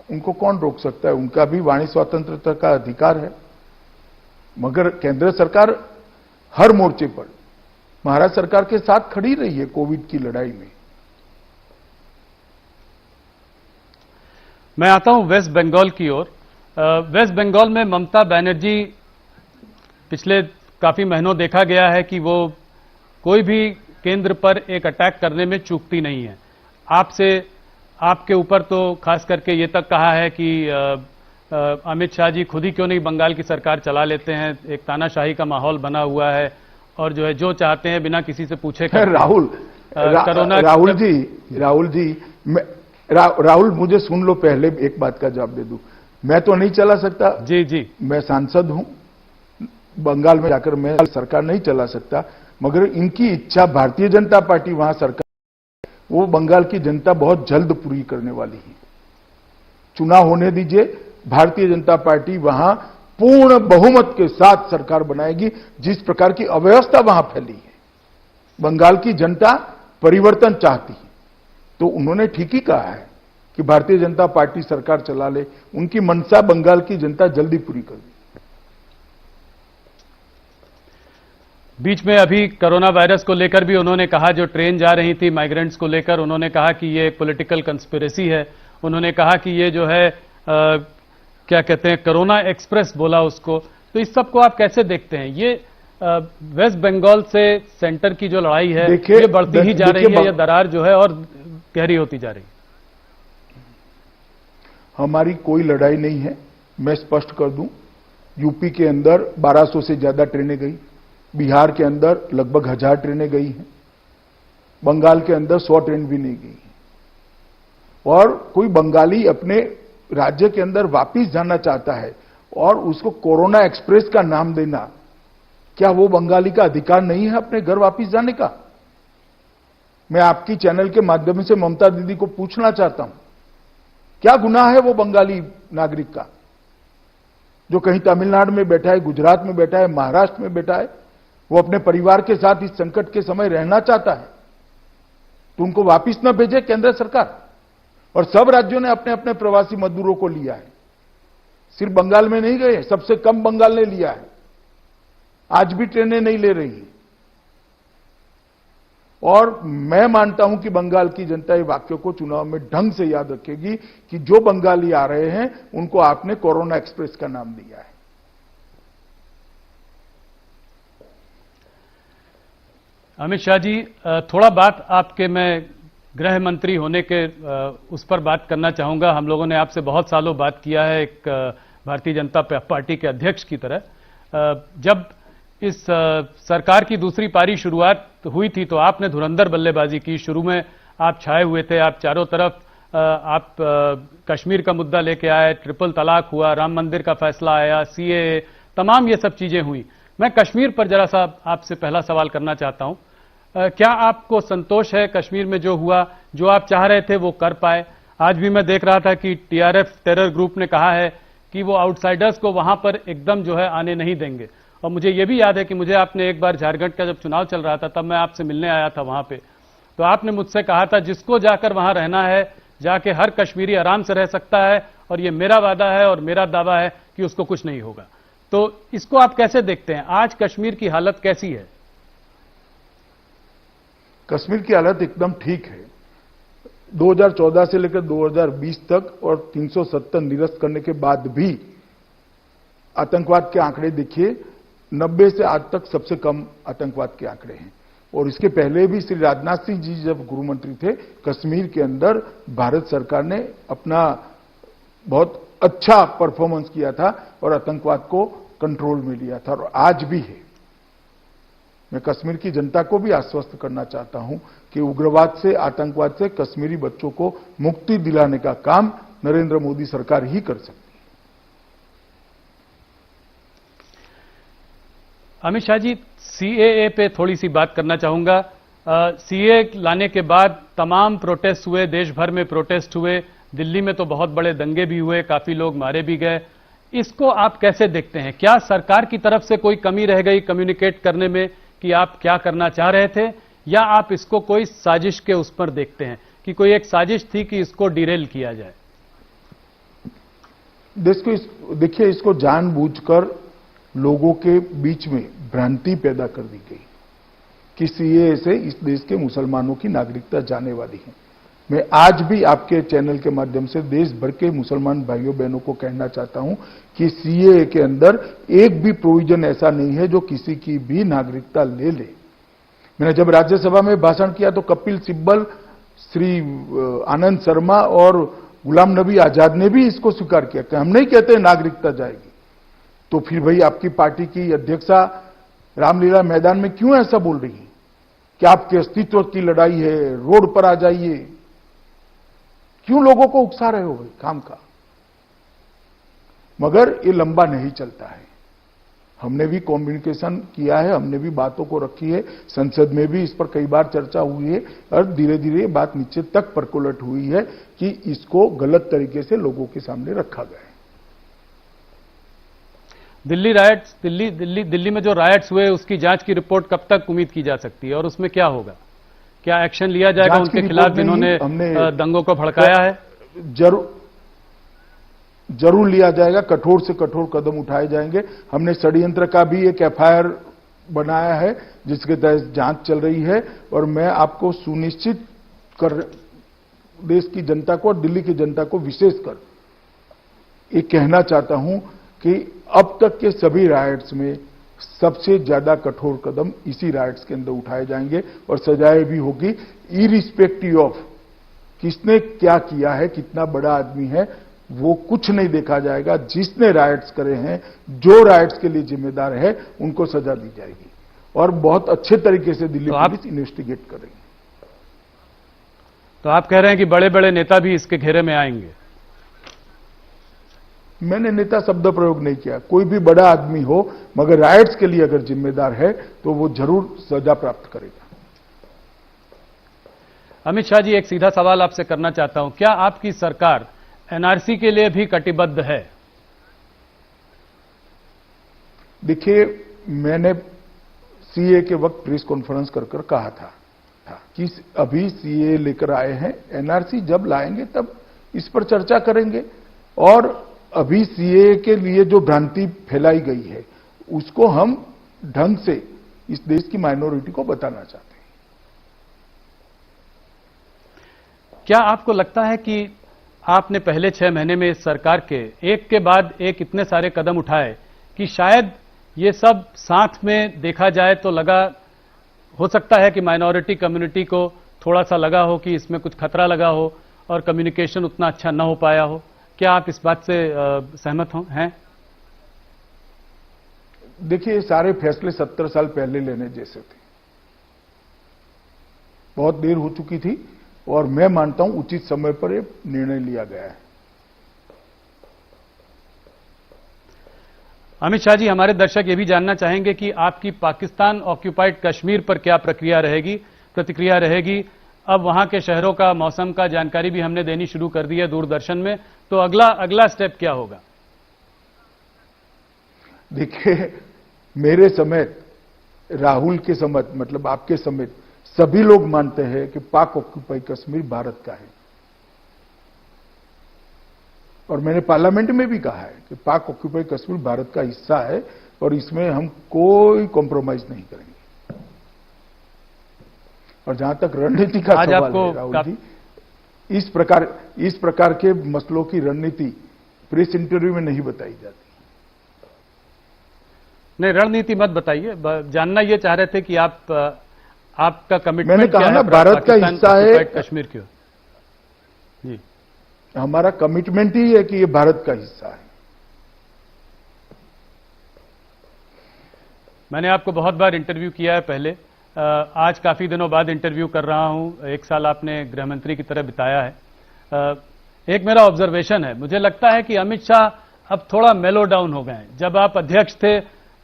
उनको कौन रोक सकता है? उनका भी वाणी स्वतंत्रता का अधिकार है। मगर केंद्र सरकार हर मोर्चे पर महाराष्ट्र सरकार के साथ खड़ी रही है कोविड की लड़ाई में। मैं आता हूं वेस्ट बंगाल की ओर। वेस्ट बंगाल में ममता बनर्जी पिछले काफी महीनों देखा गया है कि वो कोई भी केंद्र पर एक अटैक करने में चूकती नहीं है। आपके ऊपर तो खास करके ये तक कहा है कि अमित शाह जी खुद ही क्यों नहीं बंगाल की सरकार चला लेते हैं, एक तानाशाही का माहौल बना हुआ है और जो है जो चाहते हैं बिना किसी से पूछे राहुल मुझे सुन लो, पहले एक बात का जवाब दे दूं। मैं तो नहीं चला सकता। जी मैं सांसद हूं, बंगाल में जाकर मैं सरकार नहीं चला सकता, मगर इनकी इच्छा भारतीय जनता पार्टी वहां सरकार, वो बंगाल की जनता बहुत जल्द पूरी करने वाली है। चुनाव होने दीजिए, भारतीय जनता पार्टी वहां पूर्ण बहुमत के साथ सरकार बनाएगी। जिस प्रकार की अव्यवस्था वहां फैली है, बंगाल की जनता परिवर्तन चाहती है, तो उन्होंने ठीक ही कहा है कि भारतीय जनता पार्टी सरकार चला ले। उनकी मंशा बंगाल की जनता जल्दी पूरी कर दी। बीच में अभी कोरोना वायरस को लेकर भी उन्होंने कहा, जो ट्रेन जा रही थी माइग्रेंट्स को लेकर, उन्होंने कहा कि ये पॉलिटिकल कंस्पिरेसी है। उन्होंने कहा कि ये जो है क्या कहते हैं, कोरोना एक्सप्रेस बोला उसको। तो इस सब को आप कैसे देखते हैं? ये वेस्ट बंगाल से सेंटर की जो लड़ाई है ये बढ़ती ही जा रही है, या दरार जो है और गहरी होती जा रही है? हमारी कोई लड़ाई नहीं है, मैं स्पष्ट कर दूं। यूपी के अंदर 1200 से ज्यादा ट्रेनें गई, बिहार के अंदर लगभग 1000 ट्रेनें गई हैं, बंगाल के अंदर 100 ट्रेन भी नहीं गई। और कोई बंगाली अपने राज्य के अंदर वापिस जाना चाहता है और उसको कोरोना एक्सप्रेस का नाम देना, क्या वो बंगाली का अधिकार नहीं है अपने घर वापिस जाने का? मैं आपकी चैनल के माध्यम से ममता दीदी को पूछना चाहता हूं, क्या गुनाह है वो बंगाली नागरिक का जो कहीं तमिलनाडु में बैठा है, गुजरात में बैठा है, महाराष्ट्र में बैठा है, वो अपने परिवार के साथ इस संकट के समय रहना चाहता है, तो उनको वापिस न भेजे केंद्र सरकार? और सब राज्यों ने अपने अपने प्रवासी मजदूरों को लिया है, सिर्फ बंगाल में नहीं गए, सबसे कम बंगाल ने लिया है। आज भी ट्रेनें नहीं ले रही। और मैं मानता हूं कि बंगाल की जनता ये वाक्य को चुनाव में ढंग से याद रखेगी कि जो बंगाली आ रहे हैं उनको आपने कोरोना एक्सप्रेस का नाम दिया है। अमित शाह जी, थोड़ा बात आपके मैं गृह मंत्री होने के उस पर बात करना चाहूंगा। हम लोगों ने आपसे बहुत सालों बात किया है एक भारतीय जनता पार्टी के अध्यक्ष की तरह। जब इस सरकार की दूसरी पारी शुरुआत हुई थी तो आपने धुरंधर बल्लेबाजी की। शुरू में आप छाए हुए थे, आप चारों तरफ आप कश्मीर का मुद्दा लेके आए, ट्रिपल तलाक हुआ, राम मंदिर का फैसला आया, सीएए, तमाम ये सब चीजें हुई। मैं कश्मीर पर जरा सा आपसे पहला सवाल करना चाहता हूं। क्या आपको संतोष है कश्मीर में जो हुआ, जो आप चाह रहे थे वो कर पाए? आज भी मैं देख रहा था कि टीआरएफ टेरर ग्रुप ने कहा है कि वो आउटसाइडर्स को वहां पर एकदम जो है आने नहीं देंगे। और मुझे ये भी याद है कि मुझे आपने एक बार झारखंड का जब चुनाव चल रहा था तब मैं आपसे मिलने आया था वहां पे, तो आपने मुझसे कहा था जिसको जाकर वहां रहना है जाके हर कश्मीरी आराम से रह सकता है, और ये मेरा वादा है और मेरा दावा है कि उसको कुछ नहीं होगा। तो इसको आप कैसे देखते हैं? आज कश्मीर की हालत कैसी है? कश्मीर की हालत एकदम ठीक है। 2014 से लेकर 2020 तक और 370 निरस्त करने के बाद भी आतंकवाद के आंकड़े देखिए, 90 से आज तक सबसे कम आतंकवाद के आंकड़े हैं। और इसके पहले भी श्री राजनाथ सिंह जी जब गृह मंत्री थे, कश्मीर के अंदर भारत सरकार ने अपना बहुत अच्छा परफॉर्मेंस किया था और आतंकवाद को कंट्रोल में लिया था, और आज भी है। मैं कश्मीर की जनता को भी आश्वस्त करना चाहता हूं कि उग्रवाद से, आतंकवाद से कश्मीरी बच्चों को मुक्ति दिलाने का काम नरेंद्र मोदी सरकार ही कर सकती है। अमित शाह जी, सीएए पे थोड़ी सी बात करना चाहूंगा। सीए लाने के बाद तमाम प्रोटेस्ट हुए, देश भर में प्रोटेस्ट हुए, दिल्ली में तो बहुत बड़े दंगे भी हुए, काफी लोग मारे भी गए। इसको आप कैसे देखते हैं? क्या सरकार की तरफ से कोई कमी रह गई कम्युनिकेट करने में कि आप क्या करना चाह रहे थे, या आप इसको कोई साजिश के उस पर देखते हैं कि कोई एक साजिश थी कि इसको डिरेल किया जाए? देखिए, इसको जानबूझकर लोगों के बीच में भ्रांति पैदा कर दी गई कि सीएए से इस देश के मुसलमानों की नागरिकता जाने वाली है। मैं आज भी आपके चैनल के माध्यम से देश भर के मुसलमान भाइयों बहनों को कहना चाहता हूं कि सीएए के अंदर एक भी प्रोविजन ऐसा नहीं है जो किसी की भी नागरिकता ले ले। मैंने जब राज्यसभा में भाषण किया तो कपिल सिब्बल, श्री आनंद शर्मा और गुलाम नबी आजाद ने भी इसको स्वीकार किया कि हम नहीं कहते नागरिकता जाएगी। तो फिर भाई आपकी पार्टी की अध्यक्षा रामलीला मैदान में क्यों ऐसा बोल रही है कि आपके अस्तित्व की लड़ाई है, रोड पर आ जाइए? क्यों लोगों को उकसा रहे हो भाई काम का? मगर ये लंबा नहीं चलता है। हमने भी कम्युनिकेशन किया है, हमने भी बातों को रखी है, संसद में भी इस पर कई बार चर्चा हुई है, और धीरे धीरे बात नीचे तक परकोलट हुई है कि इसको गलत तरीके से लोगों के सामने रखा गया है। दिल्ली रायट्स, दिल्ली में जो रायट्स हुए उसकी जांच की रिपोर्ट कब तक उम्मीद की जा सकती है, और उसमें क्या होगा? क्या एक्शन लिया जाएगा उनके खिलाफ जिन्होंने दंगों को भड़काया है? जरूर लिया जाएगा, कठोर से कठोर कदम उठाए जाएंगे। हमने षड्यंत्र का भी एक एफआईआर बनाया है जिसके तहत जांच चल रही है, और मैं आपको सुनिश्चित कर देश की जनता को और दिल्ली की जनता को विशेषकर ये कहना चाहता हूं कि अब तक के सभी राइट्स में सबसे ज्यादा कठोर कदम इसी राइट्स के अंदर उठाए जाएंगे, और सजाएं भी होगी इरिस्पेक्टिव ऑफ किसने क्या किया है, कितना बड़ा आदमी है, वो कुछ नहीं देखा जाएगा। जिसने राइट्स करे हैं, जो राइट्स के लिए जिम्मेदार है, उनको सजा दी जाएगी, और बहुत अच्छे तरीके से दिल्ली पुलिस इन्वेस्टिगेट करेगी। तो आप कह रहे हैं कि बड़े बड़े नेता भी इसके घेरे में आएंगे? मैंने नेता शब्द प्रयोग नहीं किया। कोई भी बड़ा आदमी हो, मगर राइट्स के लिए अगर जिम्मेदार है तो वो जरूर सजा प्राप्त करेगा। अमित शाह जी, एक सीधा सवाल आपसे करना चाहता हूं, क्या आपकी सरकार एनआरसी के लिए भी कटिबद्ध है? देखिए, मैंने सीए के वक्त प्रेस कॉन्फ्रेंस कर कहा था कि अभी सीए लेकर आए हैं, एनआरसी जब लाएंगे तब इस पर चर्चा करेंगे, और अभी सीए के लिए जो भ्रांति फैलाई गई है उसको हम ढंग से इस देश की माइनॉरिटी को बताना चाहते हैं। क्या आपको लगता है कि आपने पहले 6 महीने में इस सरकार के एक के बाद एक इतने सारे कदम उठाए कि शायद ये सब साथ में देखा जाए तो हो सकता है कि माइनॉरिटी कम्युनिटी को थोड़ा सा लगा हो कि इसमें कुछ खतरा लगा हो और कम्युनिकेशन उतना अच्छा न हो पाया हो? क्या आप इस बात से सहमत हैं? देखिए, ये सारे फैसले 70 साल पहले लेने जैसे थे। बहुत देर हो चुकी थी, और मैं मानता हूं उचित समय पर ये निर्णय लिया गया है। अमित शाह जी, हमारे दर्शक ये भी जानना चाहेंगे कि आपकी पाकिस्तान ऑक्यूपाइड कश्मीर पर क्या प्रतिक्रिया रहेगी। अब वहां के शहरों का, मौसम का जानकारी भी हमने देनी शुरू कर दी है दूरदर्शन में, तो अगला स्टेप क्या होगा? देखिए, मेरे समेत, राहुल के समेत, मतलब आपके समेत सभी लोग मानते हैं कि पाक ऑक्यूपाइड कश्मीर भारत का है, और मैंने पार्लियामेंट में भी कहा है कि पाक ऑक्यूपाइड कश्मीर भारत का हिस्सा है, और इसमें हम कोई कॉम्प्रोमाइज नहीं करेंगे। और जहां तक रणनीति का सवाल है राहुल जी, इस प्रकार के मसलों की रणनीति प्रेस इंटरव्यू में नहीं बताई जाती। नहीं, रणनीति मत बताइए, जानना ये चाह रहे थे कि आपका कमिटमेंट मैंने कहा क्या ना, है भारत का पाकिस्तान हिस्सा है। occupied कश्मीर क्यों? जी, हमारा कमिटमेंट ही है कि ये भारत का हिस्सा है। मैंने आपको बहुत बार इंटरव्यू किया है पहले, आज काफी दिनों बाद इंटरव्यू कर रहा हूं। 1 साल आपने गृह मंत्री की तरह बिताया है। एक मेरा ऑब्जर्वेशन है, मुझे लगता है कि अमित शाह अब थोड़ा मेलो डाउन हो गए हैं। जब आप अध्यक्ष थे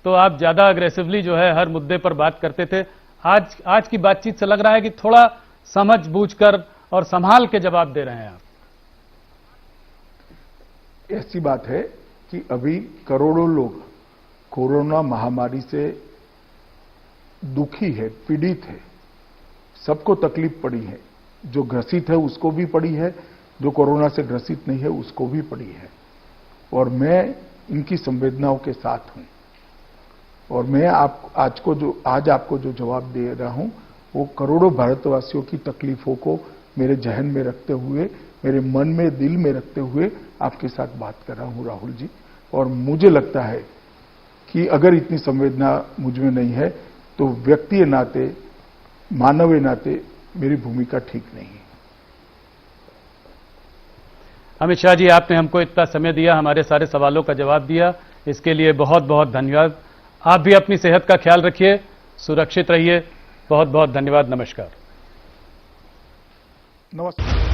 तो आप ज्यादा अग्रेसिवली जो है हर मुद्दे पर बात करते थे। आज की बातचीत से लग रहा है कि थोड़ा समझ बूझकर और संभाल के जवाब दे रहे हैं आप। ऐसी बात है कि अभी करोड़ों लोग कोरोना महामारी से दुखी है, पीड़ित है, सबको तकलीफ पड़ी है। जो ग्रसित है उसको भी पड़ी है, जो कोरोना से ग्रसित नहीं है उसको भी पड़ी है। और मैं इनकी संवेदनाओं के साथ हूं। और मैं आज आपको जो जवाब दे रहा हूं वो करोड़ों भारतवासियों की तकलीफों को मेरे जहन में रखते हुए, मेरे मन में, दिल में रखते हुए आपके साथ बात कर रहा हूं राहुल जी। और मुझे लगता है कि अगर इतनी संवेदना मुझ में नहीं है तो व्यक्ति नाते, मानवीय नाते मेरी भूमिका ठीक नहीं है। अमित शाह जी, आपने हमको इतना समय दिया, हमारे सारे सवालों का जवाब दिया, इसके लिए बहुत बहुत धन्यवाद। आप भी अपनी सेहत का ख्याल रखिए, सुरक्षित रहिए। बहुत बहुत धन्यवाद। नमस्कार। नमस्कार।